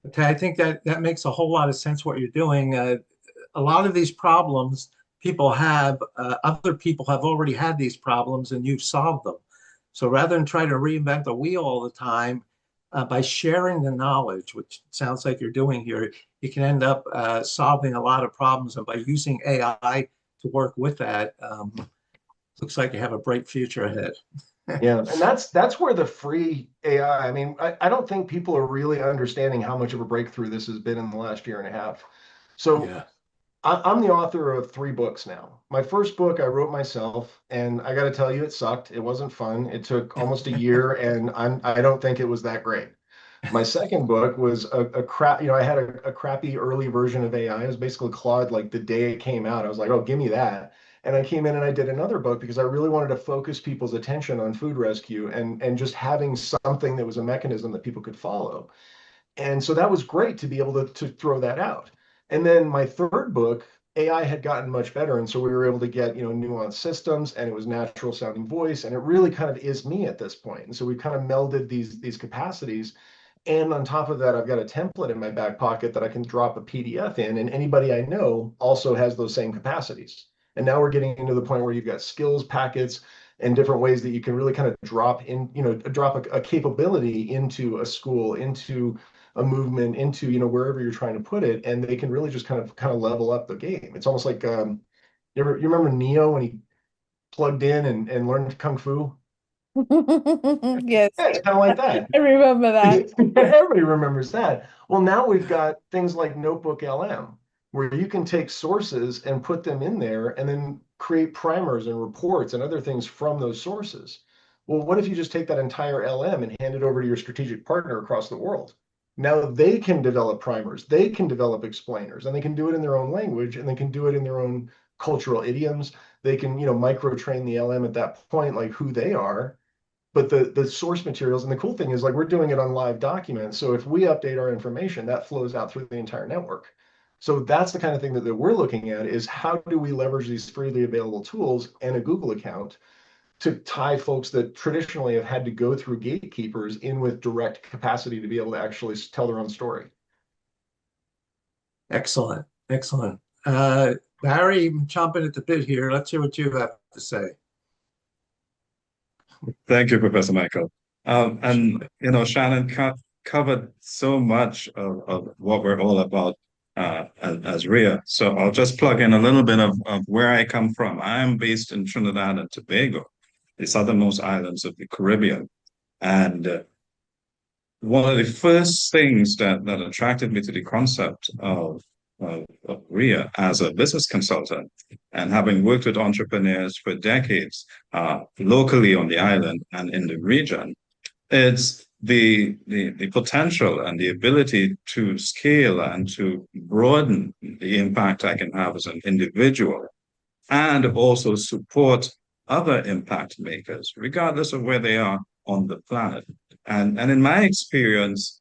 Okay, I think that makes a whole lot of sense what you're doing. A lot of these problems other people have already had these problems and you've solved them. So rather than try to reinvent the wheel all the time, by sharing the knowledge, which sounds like you're doing here, you can end up solving a lot of problems. And by using AI to work with that, looks like you have a bright future ahead. Yeah, and that's where the free AI, I mean, I don't think people are really understanding how much of a breakthrough this has been in the last year and a half. So Yeah. I'm the author of 3 books now. My first book I wrote myself, and I got to tell you, it sucked. It wasn't fun. It took almost a year, and I don't think it was that great. My second book was a crap, I had a crappy early version of AI. It was basically Claude like the day it came out. I was like, oh, give me that. And I came in and I did another book because I really wanted to focus people's attention on food rescue and just having something that was a mechanism that people could follow. And so that was great to be able to throw that out. And then my third book, AI had gotten much better. And so we were able to get, nuanced systems, and it was natural sounding voice. And it really kind of is me at this point. And so we kind of melded these capacities. And on top of that, I've got a template in my back pocket that I can drop a PDF in, and anybody I know also has those same capacities. And now we're getting into the point where you've got skills packets and different ways that you can really kind of drop a capability into a school, into a movement, into wherever you're trying to put it, and they can really just kind of level up the game. It's almost like you remember Neo when he plugged in and learned kung fu? Yes, Yeah, it's kind of like that. I remember that. Everybody remembers that. Well, now we've got things like Notebook LM, where you can take sources and put them in there and then create primers and reports and other things from those sources. Well, what if you just take that entire LM and hand it over to your strategic partner across the world? Now they can develop primers, they can develop explainers, and they can do it in their own language, and they can do it in their own cultural idioms. They can, micro train the LM at that point, like who they are. But the source materials, and the cool thing is, like, we're doing it on live documents. So if we update our information, that flows out through the entire network. So that's the kind of thing that we're looking at, is how do we leverage these freely available tools and a Google account to tie folks that traditionally have had to go through gatekeepers in with direct capacity to be able to actually tell their own story. Excellent. Excellent. Barry, I'm chomping at the bit here. Let's hear what you have to say. Thank you, Professor Michael. And Shannon covered so much of what we're all about as RIA. So I'll just plug in a little bit of where I come from. I'm based in Trinidad and Tobago, the southernmost islands of the Caribbean. And one of the first things that attracted me to the concept of RIA as a business consultant, and having worked with entrepreneurs for decades, locally on the island and in the region, it's the potential and the ability to scale and to broaden the impact I can have as an individual, and also support other impact makers, regardless of where they are on the planet. And in my experience,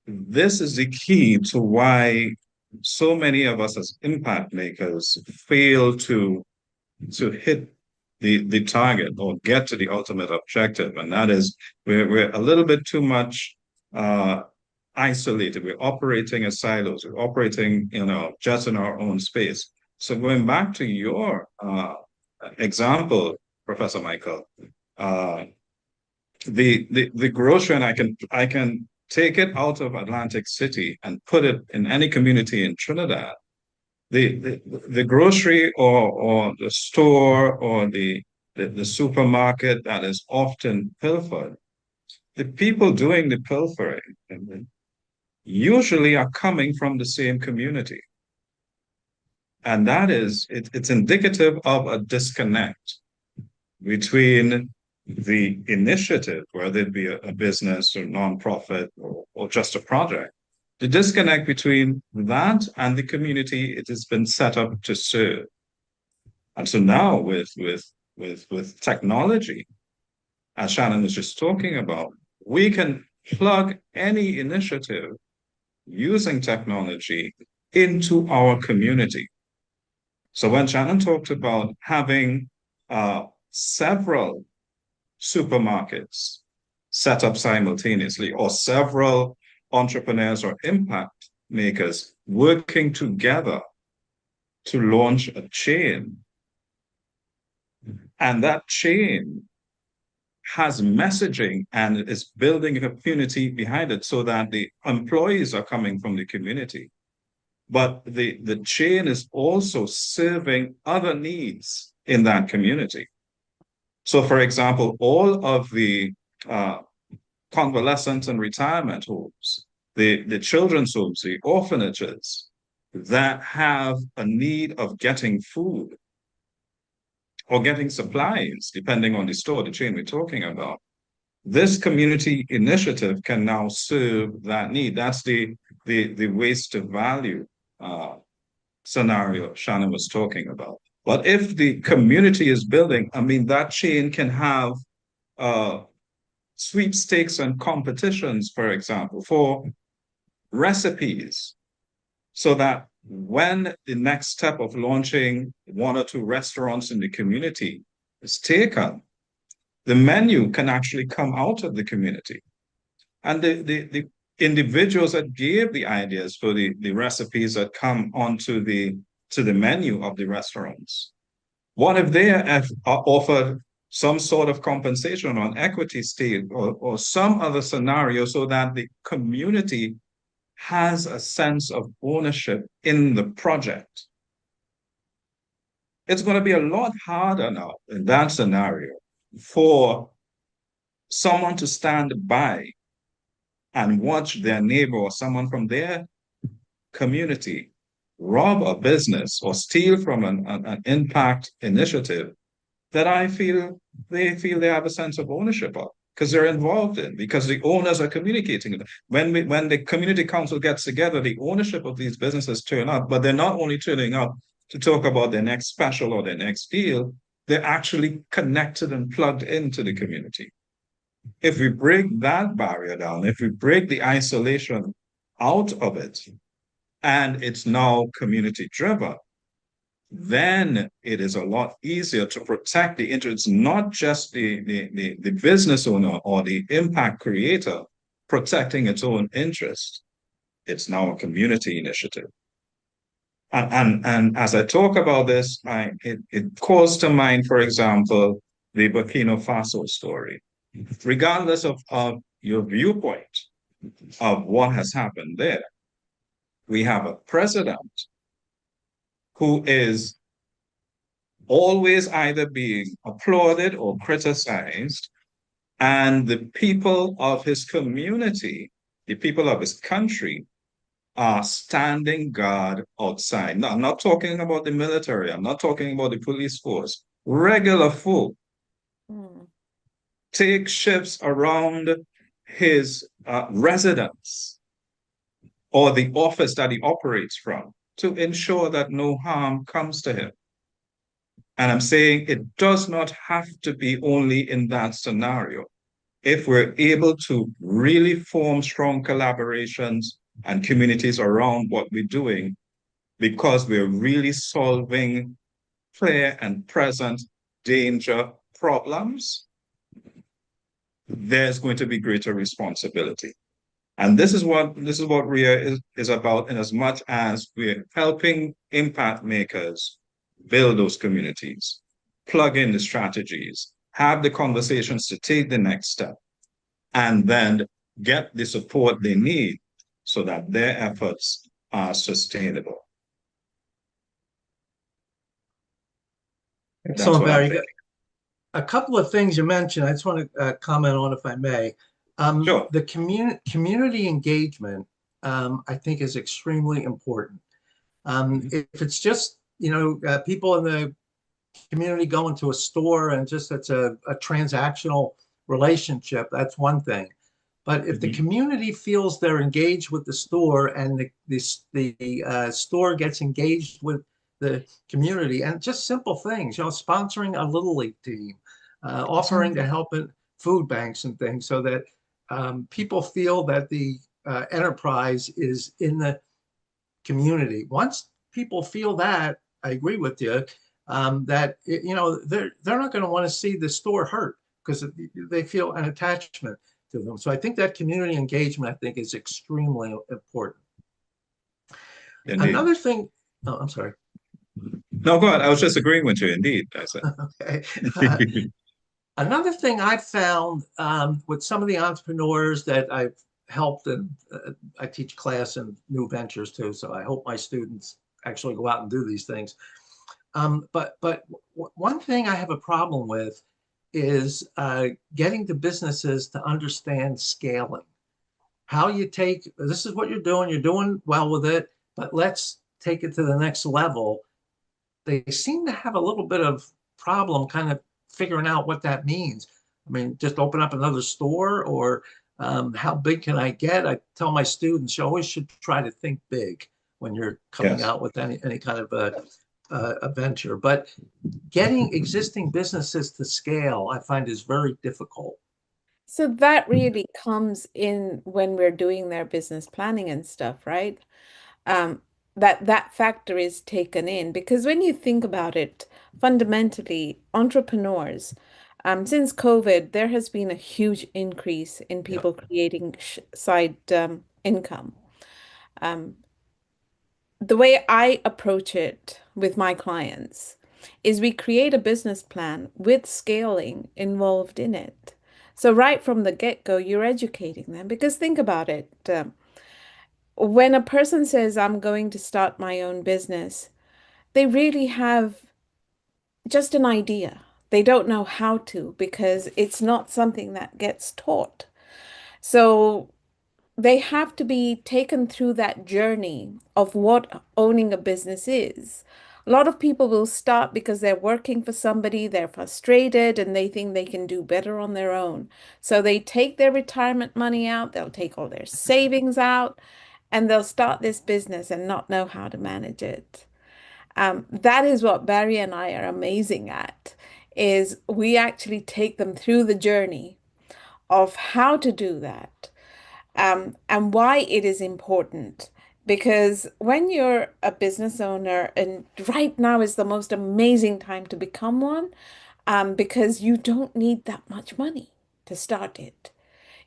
this is the key to why so many of us as impact makers fail to hit the target or get to the ultimate objective. And that is, we're a little bit too much isolated. We're operating as silos. We're operating, just in our own space. So going back to your example, Professor Michael, the grocery, and I can take it out of Atlantic City and put it in any community in Trinidad. The grocery or the store or the supermarket that is often pilfered, the people doing the pilfering usually are coming from the same community. And that is, it's indicative of a disconnect between the initiative, whether it be a business or nonprofit or just a project, the disconnect between that and the community it has been set up to serve. And so now with technology, as Shannon was just talking about, we can plug any initiative using technology into our community. So when Shannon talked about having several supermarkets set up simultaneously, or several entrepreneurs or impact makers working together to launch a chain. And that chain has messaging and is building a community behind it so that the employees are coming from the community. But the chain is also serving other needs in that community. So, for example, all of the convalescent and retirement homes, the children's homes, the orphanages that have a need of getting food or getting supplies, depending on the store, the chain we're talking about. This community initiative can now serve that need. That's the waste to value scenario Shannon was talking about. But if the community is building, I mean, that chain can have sweepstakes and competitions, for example, for recipes, so that when the next step of launching 1 or 2 restaurants in the community is taken, the menu can actually come out of the community. And the individuals that gave the ideas for the recipes that come onto the menu of the restaurants, what if they are offered some sort of compensation on equity stake or some other scenario so that the community has a sense of ownership in the project? It's going to be a lot harder now in that scenario for someone to stand by and watch their neighbor or someone from their community rob a business or steal from an impact initiative that they feel they have a sense of ownership of, because they're involved in, because the owners are communicating. When the community council gets together, the ownership of these businesses turn up, but they're not only turning up to talk about their next special or their next deal, they're actually connected and plugged into the community. If we break that barrier down, if we break the isolation out of it, and it's now community driven, then it is a lot easier to protect the interests, not just the business owner or the impact creator protecting its own interest. It's now a community initiative. And as I talk about this, it calls to mind, for example, the Burkina Faso story. Regardless of your viewpoint of what has happened there, we have a president who is always either being applauded or criticized, and the people of his community, the people of his country, are standing guard outside. No, I'm not talking about the military. I'm not talking about the police force. Regular folk take shifts around his residence or the office that he operates from to ensure that no harm comes to him. And I'm saying it does not have to be only in that scenario. If we're able to really form strong collaborations and communities around what we're doing, because we're really solving clear and present danger problems, there's going to be greater responsibility. And this is what RIA is about, in as much as we're helping impact makers build those communities, plug in the strategies, have the conversations to take the next step, and then get the support they need so that their efforts are sustainable. Excellent, Barry. A couple of things you mentioned, I just want to comment on, if I may. Sure. The community engagement, I think, is extremely important. If it's just, people in the community going to a store and just it's a transactional relationship, that's one thing. But if the community feels they're engaged with the store, and the store gets engaged with the community, and just simple things, sponsoring a Little League team, offering to help in food banks and things, so that people feel that the enterprise is in the community. Once people feel that, I agree with you, that they're not going to want to see the store hurt, because they feel an attachment to them. So I think that community engagement, I think, is extremely important. Indeed. Another thing, oh, I'm sorry. No, go ahead. I was just agreeing with you. Indeed, I said. Okay. Another thing I found with some of the entrepreneurs that I've helped, and I teach class in new ventures too, so I hope my students actually go out and do these things. But one thing I have a problem with is getting the businesses to understand scaling. How you take, this is what you're doing well with it, but let's take it to the next level. They seem to have a little bit of problem kind of figuring out what that means. I mean, just open up another store, or how big can I get? I tell my students, you always should try to think big when you're coming Yes. out with any kind of a venture. But getting existing businesses to scale, I find, is very difficult. So that really comes in when we're doing their business planning and stuff, right? Um, that factor is taken in because when you think about it, fundamentally, entrepreneurs, since COVID, there has been a huge increase in people creating side income. Um, the way I approach it with my clients is we create a business plan with scaling involved in it. So right from the get-go, you're educating them because think about it. When a person says, I'm going to start my own business, they really have just an idea. They don't know how to because it's not something that gets taught. So they have to be taken through that journey of what owning a business is. A lot of people will start because they're working for somebody, they're frustrated, and they think they can do better on their own. So they take their retirement money out, they'll take all their savings out, and they'll start this business and not know how to manage it. That is what Barry and I are amazing at, is we actually take them through the journey of how to do that, and why it is important. Because when you're a business owner, and right now is the most amazing time to become one, because you don't need that much money to start it.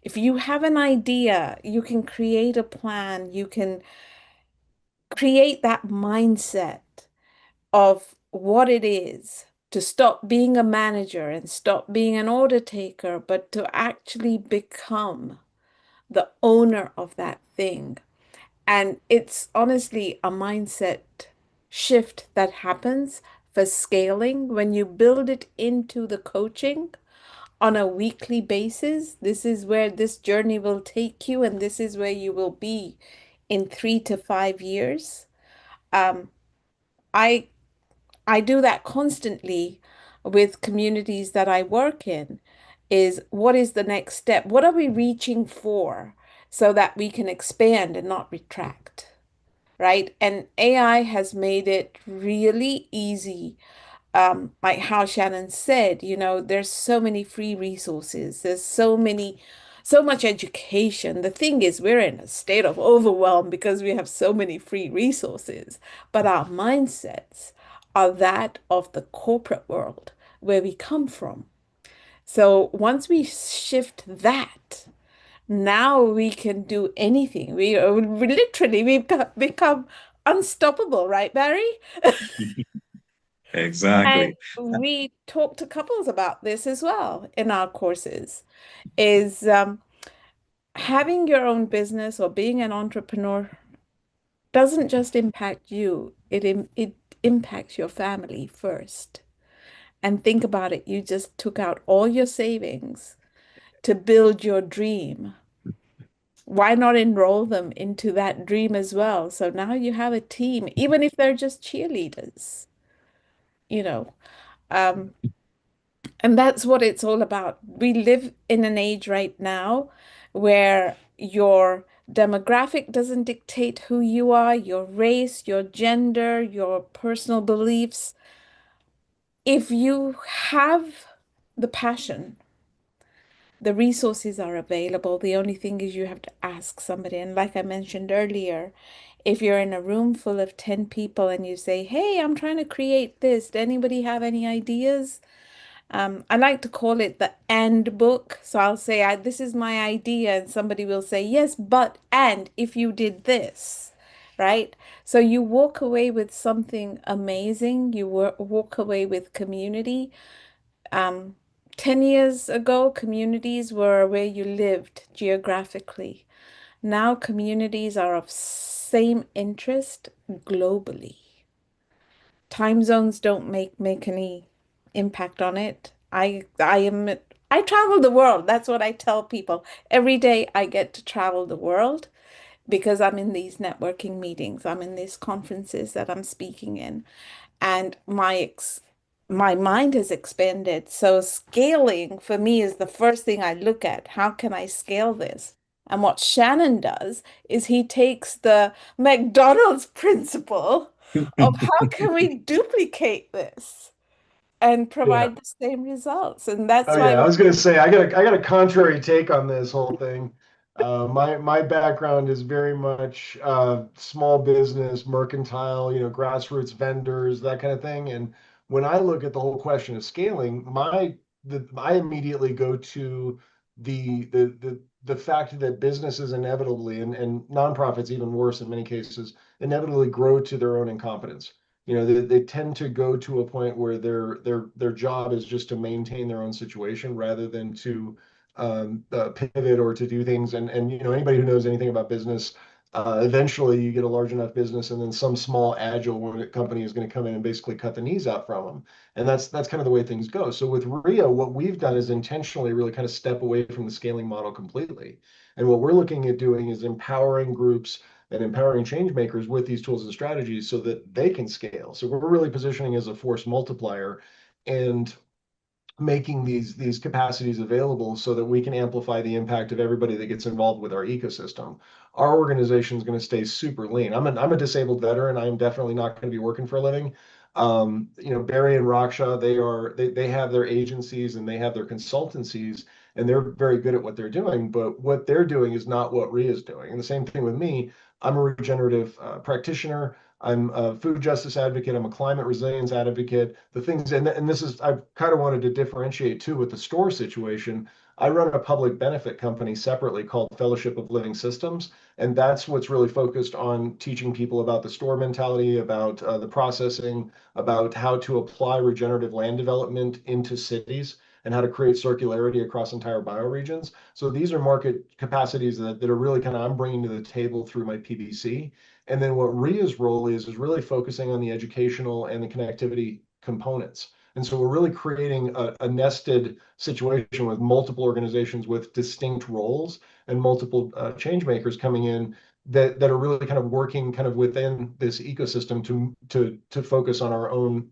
If you have an idea, you can create a plan, you can create that mindset of what it is to stop being a manager and stop being an order taker, but to actually become the owner of that thing. And it's honestly a mindset shift that happens for scaling when you build it into the coaching on a weekly basis. This is where this journey will take you, and this is where you will be in 3 to 5 years. Um, I I do that constantly with communities that I work in, is what is the next step? What are we reaching for so that we can expand and not retract, right? And AI has made it really easy. Like how Shannon said, there's so many free resources. There's so much education. The thing is, we're in a state of overwhelm because we have so many free resources, but our mindsets are that of the corporate world where we come from. So once we shift that, now we can do anything. We literally become unstoppable, right, Barry? And Exactly. we talk to couples about this as well in our courses, is having your own business or being an entrepreneur doesn't just impact you, it impacts your family first. And think about it, you just took out all your savings to build your dream. Why not enroll them into that dream as well? So now you have a team, even if they're just cheerleaders, you know. Um, and that's what it's all about. We live in an age right now where your demographic doesn't dictate who you are, your race, your gender, your personal beliefs. If you have the passion, the resources are available. The only thing is you have to ask somebody. And like I mentioned earlier, if you're in a room full of 10 people and you say, hey, I'm trying to create this, does anybody have any ideas? I like to call it the and book. So I'll say, this is my idea, and somebody will say, yes, but, and if you did this. right? So you walk away with something amazing. You walk away with community. Um, 10 years ago, communities were where you lived geographically. Now communities are of same interest globally. Time zones don't make any impact on it. I travel the world. That's what I tell people. Every day I get to travel the world because I'm in these networking meetings. I'm in these conferences that I'm speaking in, and my mind has expanded. So scaling for me is the first thing I look at. How can I scale this? And what Shannon does is he takes the McDonald's principle of how can we duplicate this and Yeah. provide the same results. And that's Oh why yeah, I was gonna say I got a contrary take on this whole thing. My background is very much small business, mercantile, grassroots vendors, that kind of thing. And when I look at the whole question of scaling, I immediately go to the fact that businesses inevitably and nonprofits even worse in many cases inevitably grow to their own incompetence. They tend to go to a point where their job is just to maintain their own situation rather than to pivot or to do things. And anybody who knows anything about business, eventually you get a large enough business, and then some small agile company is going to come in and basically cut the knees out from them. And that's kind of the way things go. So with Rio, what we've done is intentionally really kind of step away from the scaling model completely. And what we're looking at doing is empowering groups and empowering change makers with these tools and strategies so that they can scale. So we're really positioning as a force multiplier and making these capacities available so that we can amplify the impact of everybody that gets involved with our ecosystem. Our organization is going to stay super lean. I'm a disabled veteran. I am definitely not going to be working for a living. Barry and Raksha, they have their agencies and they have their consultancies, and they're very good at what they're doing. But what they're doing is not what RIA is doing. And the same thing with me. I'm a regenerative practitioner. I'm a food justice advocate. I'm a climate resilience advocate. The things, and this is, I've kind of wanted to differentiate too with the store situation. I run a public benefit company separately called Fellowship of Living Systems, and that's what's really focused on teaching people about the store mentality, about the processing, about how to apply regenerative land development into cities, and how to create circularity across entire bioregions. So these are market capacities that are really kind of I'm bringing to the table through my PBC. And then what RIA's role is really focusing on the educational and the connectivity components. And so we're really creating a nested situation with multiple organizations with distinct roles and multiple change makers coming in that are really kind of working kind of within this ecosystem to focus on our own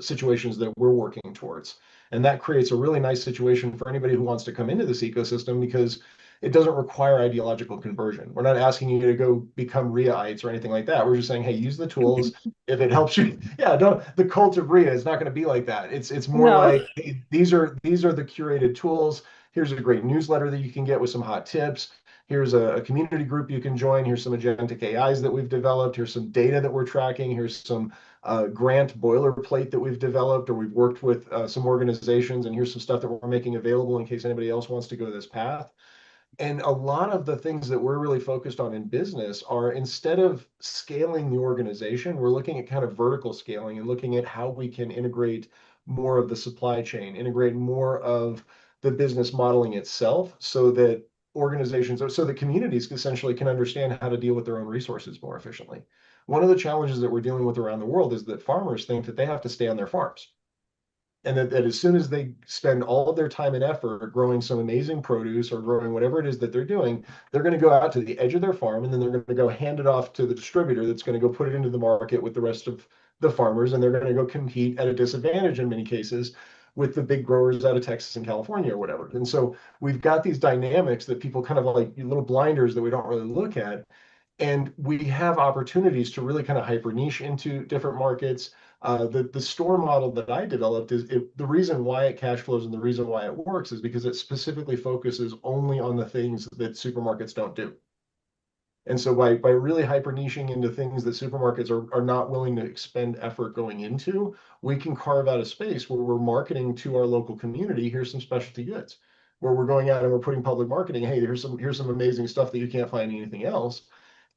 situations that we're working towards. And that creates a really nice situation for anybody who wants to come into this ecosystem because it doesn't require ideological conversion. We're not asking you to go become RIAites or anything like that. We're just saying, hey, use the tools. If it helps you, yeah, don't. The cult of RIA is not going to be like that. It's more No. like, hey, these are the curated tools. Here's a great newsletter that you can get with some hot tips. Here's a community group you can join. Here's some agentic AIs that we've developed. Here's some data that we're tracking. Here's some grant boilerplate that we've developed, or we've worked with some organizations. And here's some stuff that we're making available in case anybody else wants to go this path. And a lot of the things that we're really focused on in business are, instead of scaling the organization, we're looking at kind of vertical scaling and looking at how we can integrate more of the supply chain, integrate more of the business modeling itself so that organizations, so that communities essentially can understand how to deal with their own resources more efficiently. One of the challenges that we're dealing with around the world is that farmers think that they have to stay on their farms, and that as soon as they spend all of their time and effort growing some amazing produce or growing whatever it is that they're doing, they're going to go out to the edge of their farm, and then they're going to go hand it off to the distributor that's going to go put it into the market with the rest of the farmers, and they're going to go compete at a disadvantage in many cases with the big growers out of Texas and California or whatever. And so we've got these dynamics that people kind of like little blinders that we don't really look at. And we have opportunities to really kind of hyper niche into different markets. The store model that I developed is the reason why it cash flows and the reason why it works is because it specifically focuses only on the things that supermarkets don't do. And so by really hyper niching into things that supermarkets are not willing to expend effort going into, we can carve out a space where we're marketing to our local community. Here's some specialty goods, where we're going out and we're putting public marketing. Hey, here's some amazing stuff that you can't find anything else.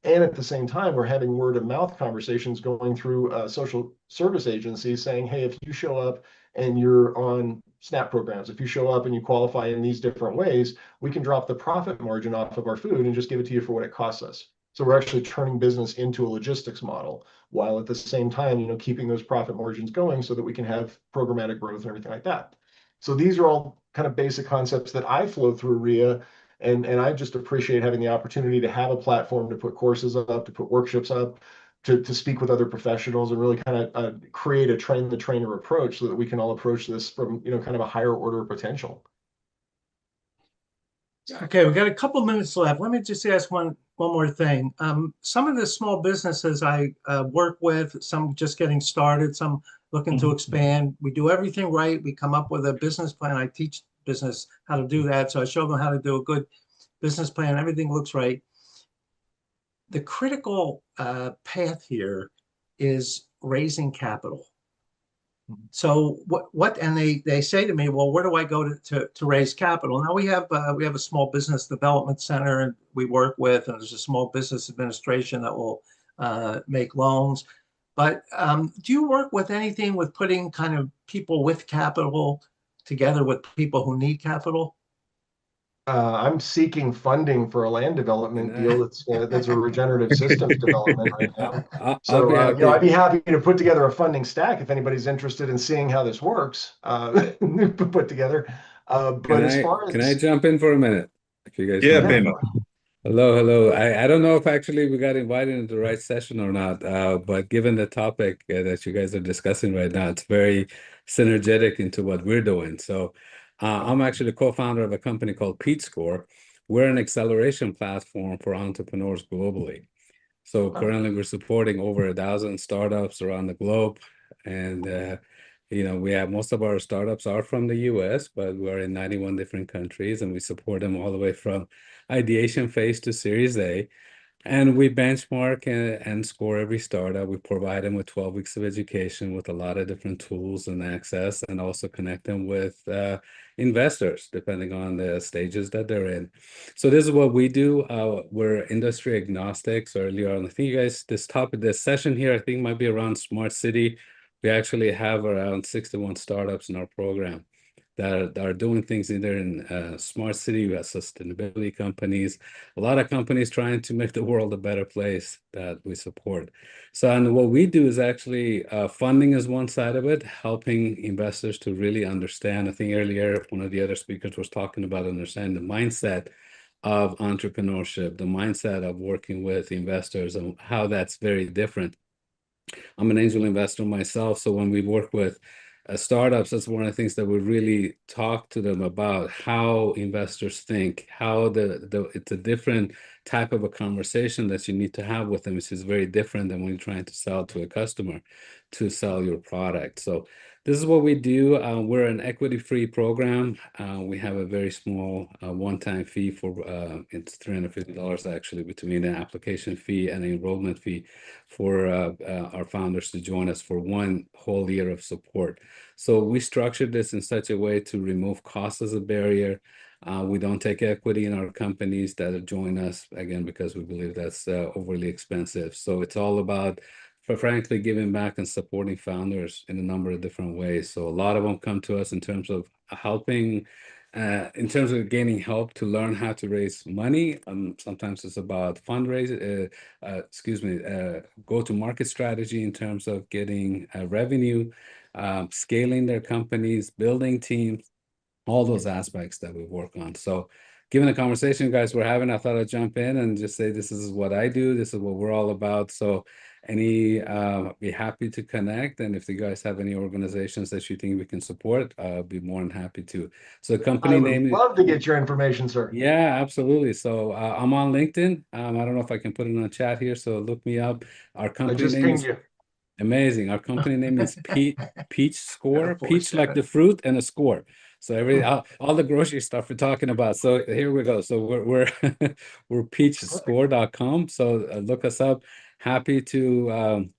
And at the same time, we're having word of mouth conversations going through social service agencies saying, hey, if you show up and you're on SNAP programs, if you show up and you qualify in these different ways, we can drop the profit margin off of our food and just give it to you for what it costs us. So we're actually turning business into a logistics model, while at the same time, keeping those profit margins going so that we can have programmatic growth and everything like that. So these are all kind of basic concepts that I flow through RIA. And I just appreciate having the opportunity to have a platform to put courses up, to put workshops up, to speak with other professionals and really kind of create a train the trainer approach so that we can all approach this from, kind of a higher order of potential. Okay, we got a couple minutes left. Let me just ask one more thing. Some of the small businesses I work with, some just getting started, some looking to expand. We do everything right. We come up with a business plan. I teach business how to do that. So I show them how to do a good business plan. Everything looks right. The critical path here is raising capital. So what and they say to me, well, where do I go to raise capital? Now we have a small business development center and we work with, and there's a small business administration that will make loans. But do you work with anything with putting kind of people with capital together with people who need capital? I'm seeking funding for a land development deal that's a regenerative systems development right now. I'll So, be happy. I'd be happy to put together a funding stack if anybody's interested in seeing how this works, put together. But as far Can I as jump in for a minute? If you guys Yeah, don't mind. Pema. Hello. I don't know if actually we got invited into the right session or not, but given the topic that you guys are discussing right now, it's very synergetic into what we're doing. So I'm actually the co-founder of a company called PeachScore. We're an acceleration platform for entrepreneurs globally. So currently we're supporting over 1,000 startups around the globe. And we have most of our startups are from the US, but we're in 91 different countries and we support them all the way from ideation phase to Series A. And we benchmark and score every startup. We provide them with 12 weeks of education with a lot of different tools and access, and also connect them with investors, depending on the stages that they're in. So this is what we do. We're industry agnostic. So earlier on, I think you guys, this session here, I think might be around smart city. We actually have around 61 startups in our program that are doing things either in smart city. We have sustainability companies, a lot of companies trying to make the world a better place that we support. So, and what we do is actually funding is one side of it, helping investors to really understand. I think earlier one of the other speakers was talking about understanding the mindset of entrepreneurship, the mindset of working with investors, and how that's very different. I'm an angel investor myself, so when we work with startups, that's one of the things that we really talk to them about, how investors think, how it's a different type of a conversation that you need to have with them, which is very different than when you're trying to sell to a customer to sell your product. So this is what we do. We're an equity-free program. We have a very small one-time fee for it's $350 actually, between an application fee and an enrollment fee for our founders to join us for 1 whole year of support. So we structured this in such a way to remove cost as a barrier. We don't take equity in our companies that join us, again, because we believe that's overly expensive. So it's all about, frankly, giving back and supporting founders in a number of different ways. So a lot of them come to us in terms of helping, in terms of gaining help to learn how to raise money. Sometimes it's about fundraising, go-to-market strategy in terms of getting revenue, scaling their companies, building teams, all those aspects that we work on. So given the conversation you guys were having, I thought I'd jump in and just say, this is what I do. This is what we're all about. So be happy to connect. And if you guys have any organizations that you think we can support, I'll be more than happy to. So the company name. I would love to get your information, sir. Yeah, absolutely. So I'm on LinkedIn. I don't know if I can put it on chat here. So look me up. Our company I just name pinged is you. amazing. Our company name is PeachScore. Yeah, Peach like the fruit and a score. So all the grocery stuff we're talking about. So here we go. So we're peachscore.com. So look us up. Happy to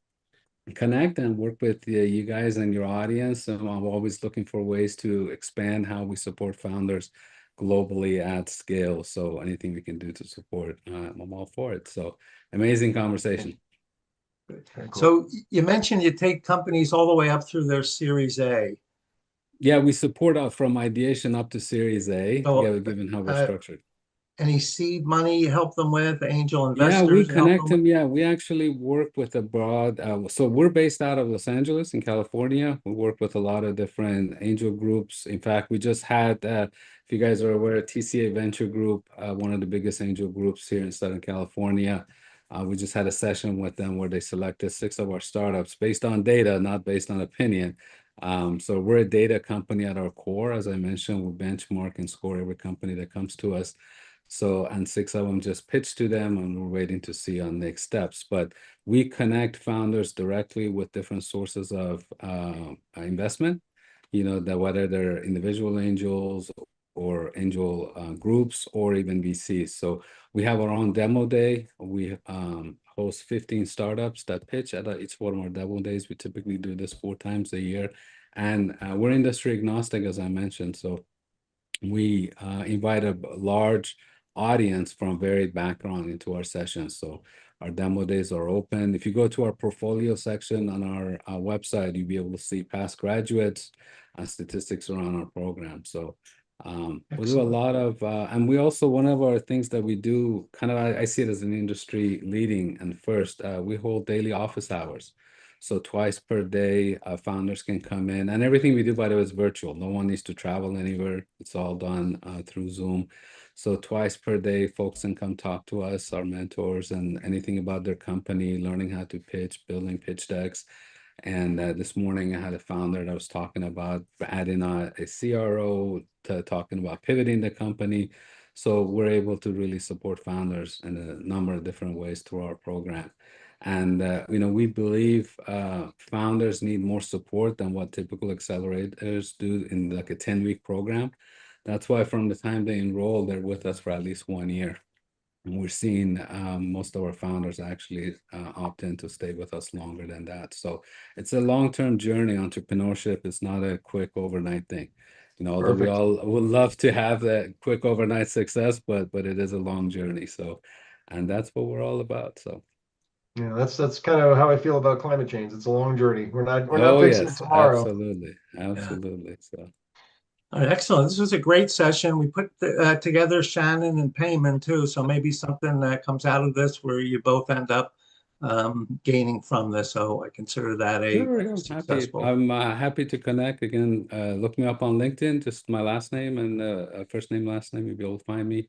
connect and work with you guys and your audience. I'm always looking for ways to expand how we support founders globally at scale. So anything we can do to support, I'm all for it. So amazing conversation. Very cool. So you mentioned you take companies all the way up through their Series A. Yeah, we support from ideation up to Series A, So, yeah, given how we're structured. Any seed money you help them with, angel Yeah, we investors? you help connect them them. Yeah, we actually work with a broad. So we're based out of Los Angeles in California. We work with a lot of different angel groups. In fact, we just had, if you guys are aware, TCA Venture Group, one of the biggest angel groups here in Southern California. We just had a session with them where they selected 6 of our startups based on data, not based on opinion. So we're a data company at our core. As I mentioned, we benchmark and score every company that comes to us. So, and 6 of them just pitched to them, and we're waiting to see on next steps. But we connect founders directly with different sources of investment, you know, that whether they're individual angels or angel groups or even VCs. So we have our own demo day. We host 15 startups that pitch at each one of our demo days. We typically do this 4 times a year. And we're industry agnostic, as I mentioned. So we invite a large audience from varied background into our sessions. So our demo days are open. If you go to our portfolio section on our website, you'll be able to see past graduates and statistics around our program. So we do a lot of, and we also, one of our things that we do, kind of, I see it as an industry leading and first, we hold daily office hours. So twice per day, founders can come in, and everything we do, by the way, is virtual. No one needs to travel anywhere. It's all done through Zoom. So twice per day, folks can come talk to us, our mentors, and anything about their company, learning how to pitch, building pitch decks. And this morning I had a founder that was talking about adding a CRO, to talking about pivoting the company. So we're able to really support founders in a number of different ways through our program. And you know, we believe founders need more support than what typical accelerators do in like a 10-week program. That's why from the time they enroll, they're with us for at least 1 year. And we're seeing most of our founders actually opt in to stay with us longer than that. So it's a long-term journey. Entrepreneurship is not a quick overnight thing. You know, although we Perfect. all would love to have that quick overnight success, but it is a long journey. So, and that's what we're all about. So. Yeah, that's kind of how I feel about climate change. It's a long journey. We're not Oh, fixing it yes, tomorrow. absolutely. Absolutely. So, All right, excellent. This was a great session. We put together Shannon and Payman too, so maybe something that comes out of this where you both end up gaining from this. So I consider that a sure, I'm happy. successful. I'm happy to connect again. Look me up on LinkedIn, just my last name and first name, last name. You'll be able to find me.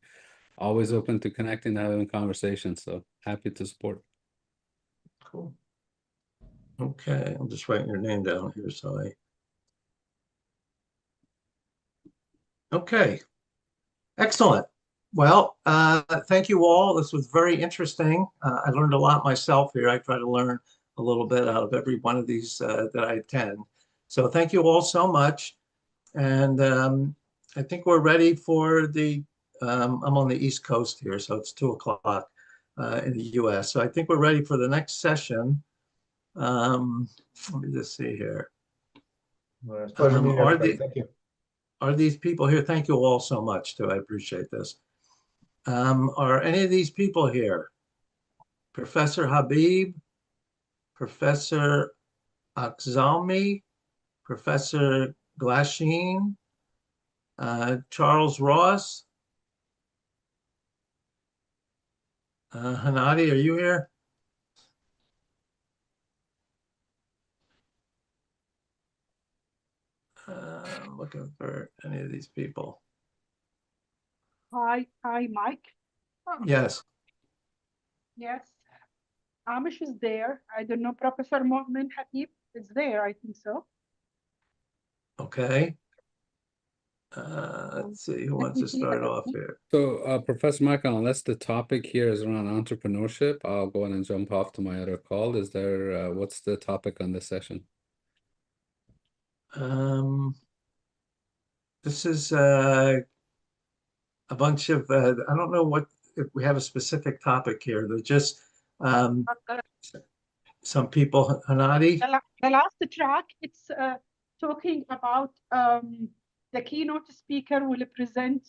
Always open to connecting, having conversations. So happy to support. Cool. Okay, I'm just writing your name down here, so okay. Excellent. Well, thank you all. This was very interesting. I learned a lot myself here. I try to learn a little bit out of every one of these that I attend. So thank you all so much. And I think we're ready for I'm on the East Coast here, so it's 2 o'clock in the US. So I think we're ready for the next session. Let me just see here. Well, it's a pleasure meeting everybody. Thank you. Are these people here? Thank you all so much, too. I appreciate this. Are any of these people here? Professor Habib, Professor Akzalmi, Professor Glasheen, Charles Ross. Hanadi, are you here? I'm looking for any of these people. Hi, Mike. Yes. Yes. Amish is there. I don't know. Professor Mo'min Hatib is there. I think so. Okay. Let's see who wants to start off here. So, Professor Michael, unless the topic here is around entrepreneurship, I'll go on and jump off to my other call. Is there, what's the topic on this session? This is a bunch of, I don't know if we have a specific topic here. They're just some people, Hanadi? The last track, it's talking about the keynote speaker will present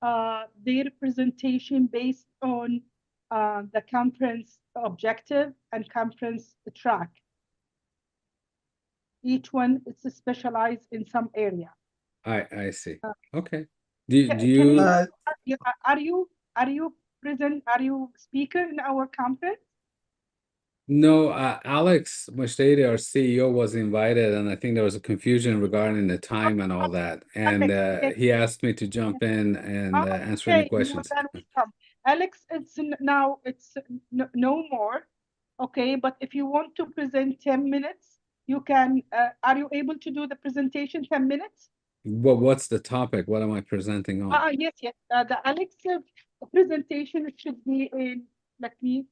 their presentation based on the conference objective and conference track. Each one is specialized in some area. I see. Uh, Okay. Do Can you are you present? Are you speaker in our conference? No, Alex Mustadi, our CEO, was invited, and I think there was a confusion regarding the time and all that. And Okay. he asked me to jump in and answer any Okay, more questions. than welcome. Alex, now it's no more. Okay, but if you want to present 10 minutes, you can. Are you able to do the presentation 10 minutes? What's the topic? What am I presenting on? Yes. The Alex presentation should be in. Let me.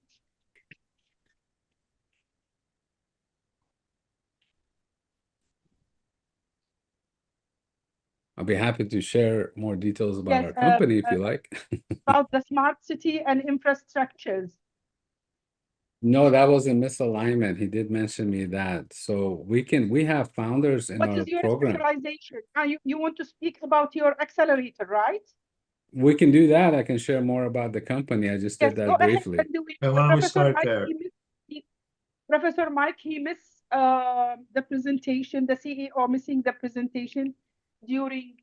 I'll be happy to share more details about Yes, our company if you like. about the smart city and infrastructures. No, that was a misalignment. He did mention me that. So we have founders in What our is your program. specialization? You want to speak about your accelerator, right? We can do that. I can share more about the company. I just Yes, did go that ahead briefly. and do it. And why don't we Professor start Mike, there? Professor Mike, he missed the presentation, the CEO missing the presentation during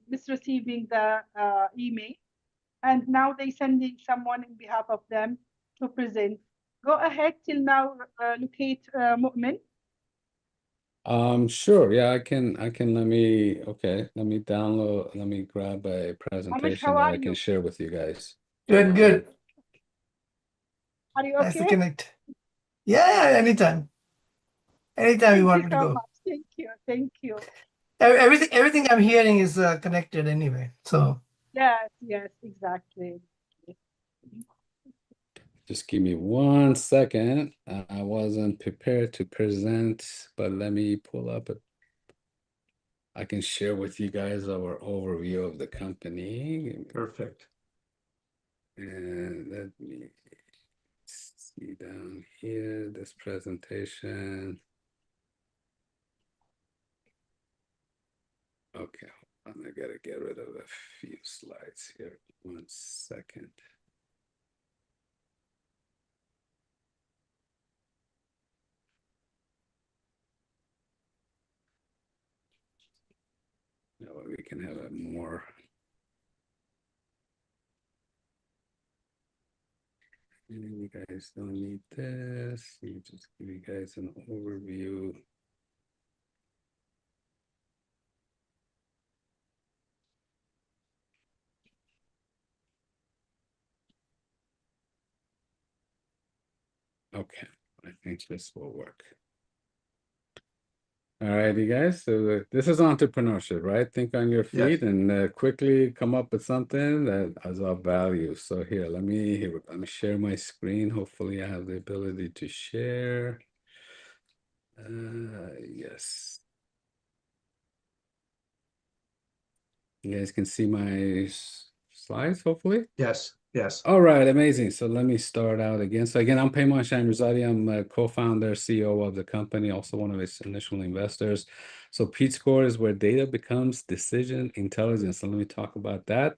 misreceiving the email. And now they sending someone in behalf of them to present. Go ahead till now, locate Mu'min. Sure. Yeah, I can let me download, let me grab a presentation how that are I can you? share with you guys. Good. Are you Nice to okay? connect. Yeah, anytime. Anytime you want me to so go. much. Thank you. Everything I'm hearing is connected anyway. So Yes, exactly. Just give me 1 second. I wasn't prepared to present, but let me pull up it. I can share with you guys our overview of the company. Perfect. And let me see down here, this presentation. Okay, I gotta get rid of a few slides here. 1 second. Now we can have a more. You guys don't need this. Let me just give you guys an overview. Okay, I think this will work. All right, you guys. So this is entrepreneurship, right? Think on your feet and quickly come up with something that has of value. So here, let me share my screen. Hopefully, I have the ability to share. Yes. You guys can see my slides, hopefully. Yes. All right, amazing. So let me start out again. So again, I'm Peyman Shamrizadi. I'm a co-founder, CEO of the company, also one of its initial investors. So PeachScore is where data becomes decision intelligence. So let me talk about that.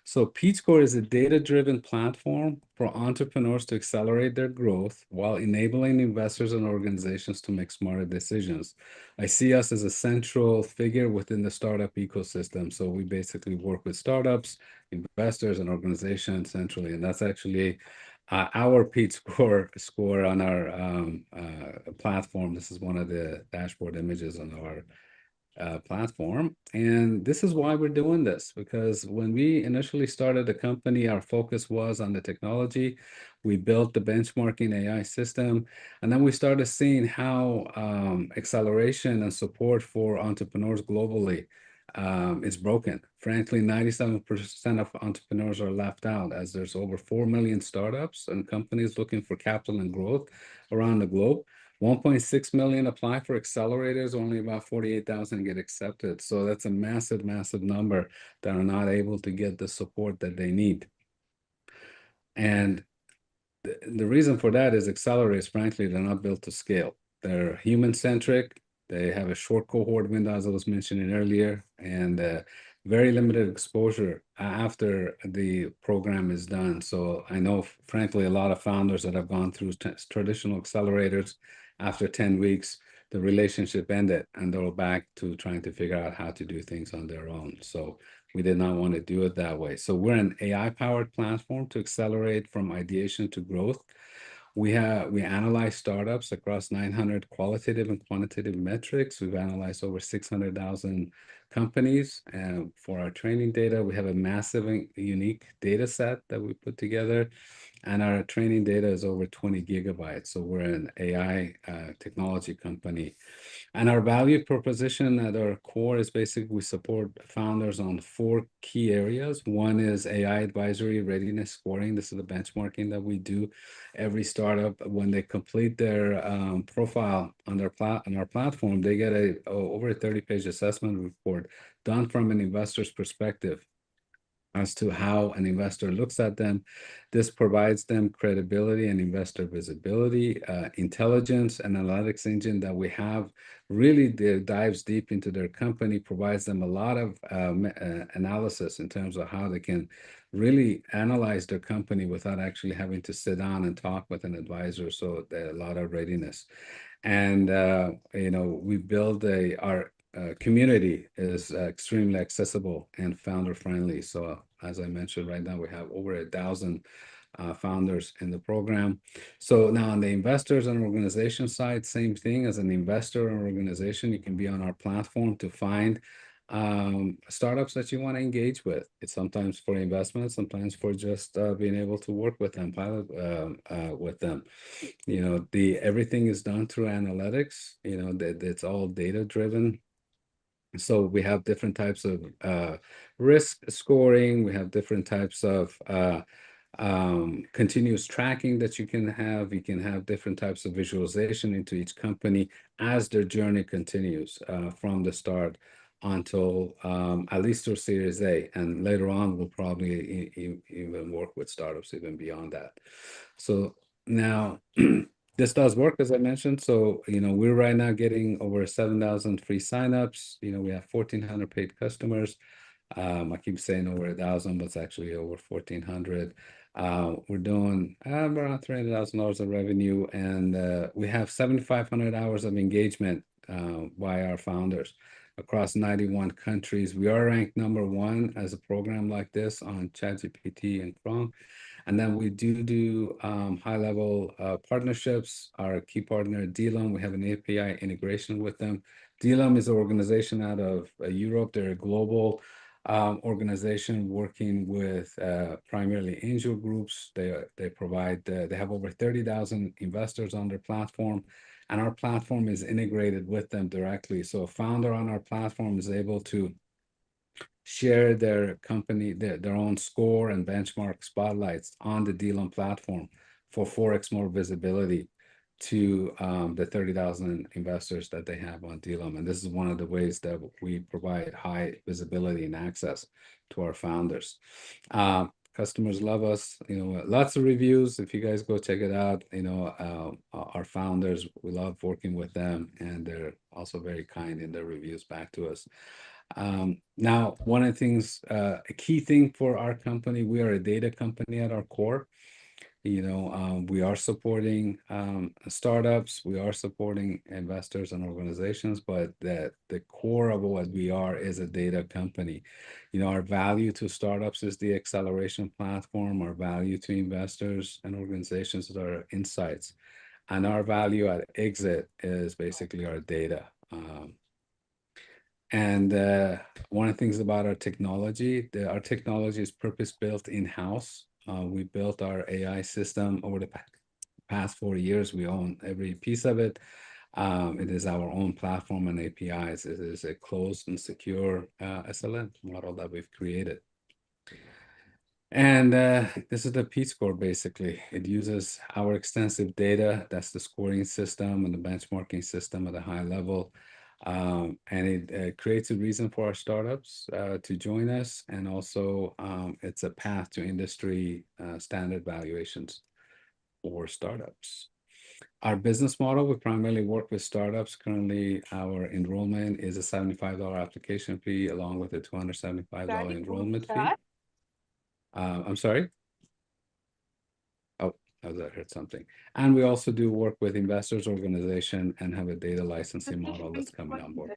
So PeachScore is a data-driven platform for entrepreneurs to accelerate their growth while enabling investors and organizations to make smarter decisions. I see us as a central figure within the startup ecosystem. So we basically work with startups, investors, and organizations centrally, and that's actually our PeachScore score on our platform. This is one of the dashboard images on our platform. And this is why we're doing this, because when we initially started the company, our focus was on the technology. We built the benchmarking AI system, and then we started seeing how acceleration and support for entrepreneurs globally is broken. Frankly, 97% of entrepreneurs are left out, as there's over 4 million startups and companies looking for capital and growth around the globe. 1.6 million apply for accelerators, only about 48,000 get accepted. So that's a massive, massive number that are not able to get the support that they need. And the reason for that is accelerators, frankly, they're not built to scale. They're human-centric. They have a short cohort window, as I was mentioning earlier, and very limited exposure after the program is done. So I know, frankly, a lot of founders that have gone through traditional accelerators, after 10 weeks, the relationship ended and they're back to trying to figure out how to do things on their own. So we did not want to do it that way. So we're an AI-powered platform to accelerate from ideation to growth. We analyze startups across 900 qualitative and quantitative metrics. We've analyzed over 600,000 companies for our training data. We have a massive and unique data set that we put together, and our training data is over 20 gigabytes. So we're an AI technology company. And our value proposition at our core is basically we support founders on 4 key areas. One is AI advisory readiness scoring. This is the benchmarking that we do. Every startup, when they complete their profile on our platform, they get over a 30-page assessment report done from an investor's perspective as to how an investor looks at them. This provides them credibility and investor visibility, intelligence, analytics engine that we have really dives deep into their company, provides them a lot of analysis in terms of how they can really analyze their company without actually having to sit down and talk with an advisor. So a lot of readiness. And, we build our community is extremely accessible and founder friendly. So as I mentioned, right now we have over 1,000 founders in the program. So now on the investors and organization side, same thing. As an investor or organization, you can be on our platform to find startups that you want to engage with. It's sometimes for investment, sometimes for just being able to work with them, pilot with them. Everything is done through analytics. It's all data driven. So we have different types of risk scoring. We have different types of continuous tracking that you can have. You can have different types of visualization into each company as their journey continues from the start until at least through Series A. And later on, we'll probably even work with startups even beyond that. So now, this does work, as I mentioned. So, we're right now getting over 7,000 free signups. We have 1,400 paid customers. I keep saying over 1,000, but it's actually over 1,400. We're doing around $300,000 of revenue, and we have 7,500 hours of engagement by our founders across 91 countries. We are ranked #1 as a program like this on ChatGPT and Chrome. And then we do high-level partnerships. Our key partner, Delum, we have an API integration with them. Delum is an organization out of Europe. They're a global organization working with primarily angel groups. They have over 30,000 investors on their platform, and our platform is integrated with them directly. So a founder on our platform is able to share their company, their own score and benchmark spotlights on the Delum platform for 4x more visibility to the 30,000 investors that they have on Delum. And this is one of the ways that we provide high visibility and access to our founders. Customers love us, lots of reviews. If you guys go check it out, our founders, we love working with them, and they're also very kind in their reviews back to us. Now, one of the things, a key thing for our company, we are a data company at our core. We are supporting startups, we are supporting investors and organizations, but the core of what we are is a data company. Our value to startups is the acceleration platform. Our value to investors and organizations is our insights. And our value at exit is basically our data. And one of the things about our technology is purpose-built in-house. We built our AI system over the past 4 years. We own every piece of it. It is our own platform and APIs. It is a closed and secure SLM model that we've created. And this is the P-score, basically. It uses our extensive data. That's the scoring system and the benchmarking system at a high level. And it creates a reason for our startups to join us. And also, it's a path to industry standard valuations for startups. Our business model, we primarily work with startups. Currently, our enrollment is a $75 application fee along with a $275 enrollment fee. I'm sorry. Oh, I heard something. And we also do work with investors organization and have a data licensing model that's coming on board.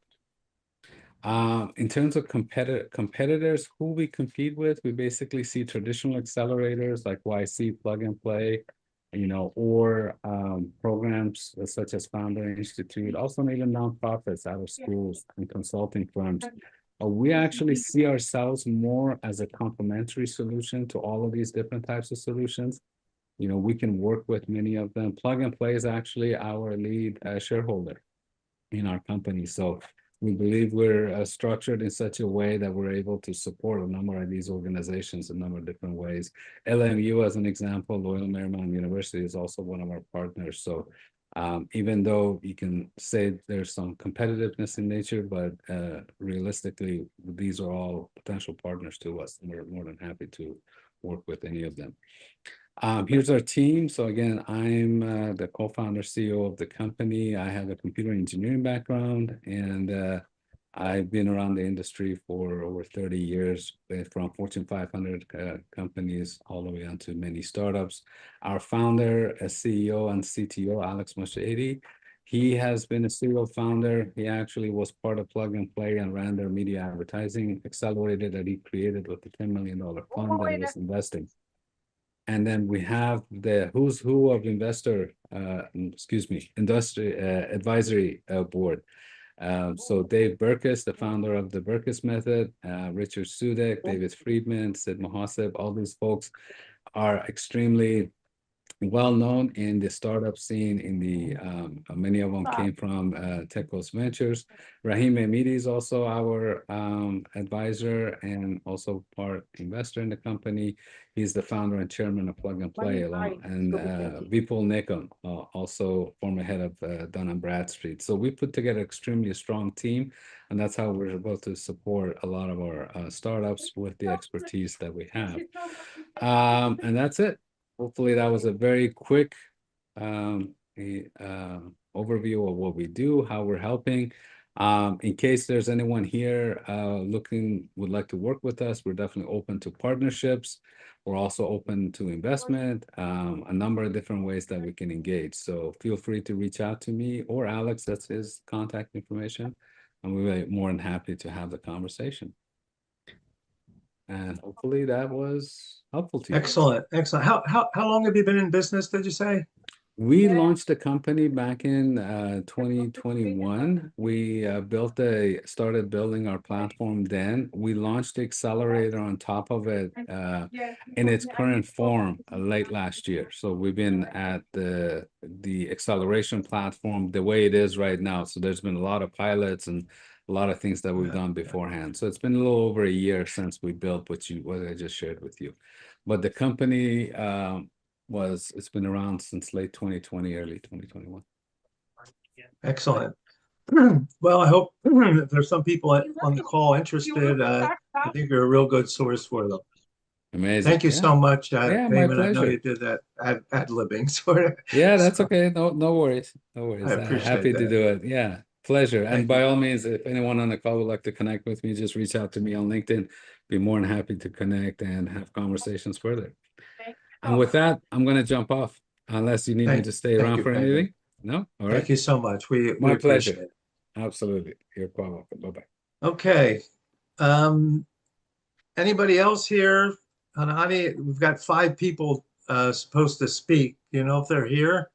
In terms of competitors, who we compete with, we basically see traditional accelerators like YC, Plug and Play, or programs such as Founder Institute, also even nonprofits out of schools and consulting firms. We actually see ourselves more as a complementary solution to all of these different types of solutions. We can work with many of them. Plug and Play is actually our lead shareholder in our company. So we believe we're structured in such a way that we're able to support a number of these organizations in a number of different ways. LMU, as an example, Loyola Marymount University is also one of our partners. So even though you can say there's some competitiveness in nature, but realistically, these are all potential partners to us, and we're more than happy to work with any of them. Here's our team. So again, I'm the co-founder CEO of the company. I have a computer engineering background, and I've been around the industry for over 30 years, from Fortune 500 companies all the way on to many startups. Our founder, CEO and CTO, Alex Moshehedi, he has been a serial founder. He actually was part of Plug and Play and ran their media advertising accelerator that he created with the $10 million fund that he was investing. And then we have the who's who of industry advisory board. So Dave Berkus, the founder of the Berkus Method, Richard Sudek, David Friedman, Sid Mohaseb, all these folks are extremely well known in the startup scene. Many of them came from TechPost Ventures. Rahim Hamidi is also our advisor and also part investor in the company. He's the founder and chairman of Plug and Play, and Vipul Nikam, also former head of Dun & Bradstreet. So we put together an extremely strong team, and that's how we're able to support a lot of our startups with the expertise that we have. And that's it. Hopefully that was a very quick overview of what we do, how we're helping. In case there's anyone here would like to work with us, we're definitely open to partnerships. We're also open to investment, a number of different ways that we can engage. So feel free to reach out to me or Alex, that's his contact information, and we're more than happy to have the conversation. And hopefully that was helpful to you. Excellent, excellent. How long have you been in business, did you say? We launched the company back in 2021. We started building our platform then. We launched the accelerator on top of it in its current form late last year. So we've been at the acceleration platform the way it is right now. So there's been a lot of pilots and a lot of things that we've done beforehand. So it's been a little over a year since we built what I just shared with you. But the company it's been around since late 2020, early 2021. Excellent. Well, I hope if there's some people on the call interested, I think you're a real good source for them. Amazing. Thank you so much, Yeah, my Damon. I know pleasure. you did that ad-libbing sort of. Yeah, that's okay. No worries. No worries. I appreciate Happy to that. do it. Yeah, pleasure. And Thank by you. all means, if anyone on the call would like to connect with me, just reach out to me on LinkedIn. Be more than happy to connect and have conversations further. And with that, I'm going to jump off unless you need me to stay around for anything. No? All right. Thank you so much. We My appreciate pleasure. it. Absolutely. You're quite welcome. Bye-bye. Okay. Anybody else here? Hanani, we've got 5 people supposed to speak. You know if they're here?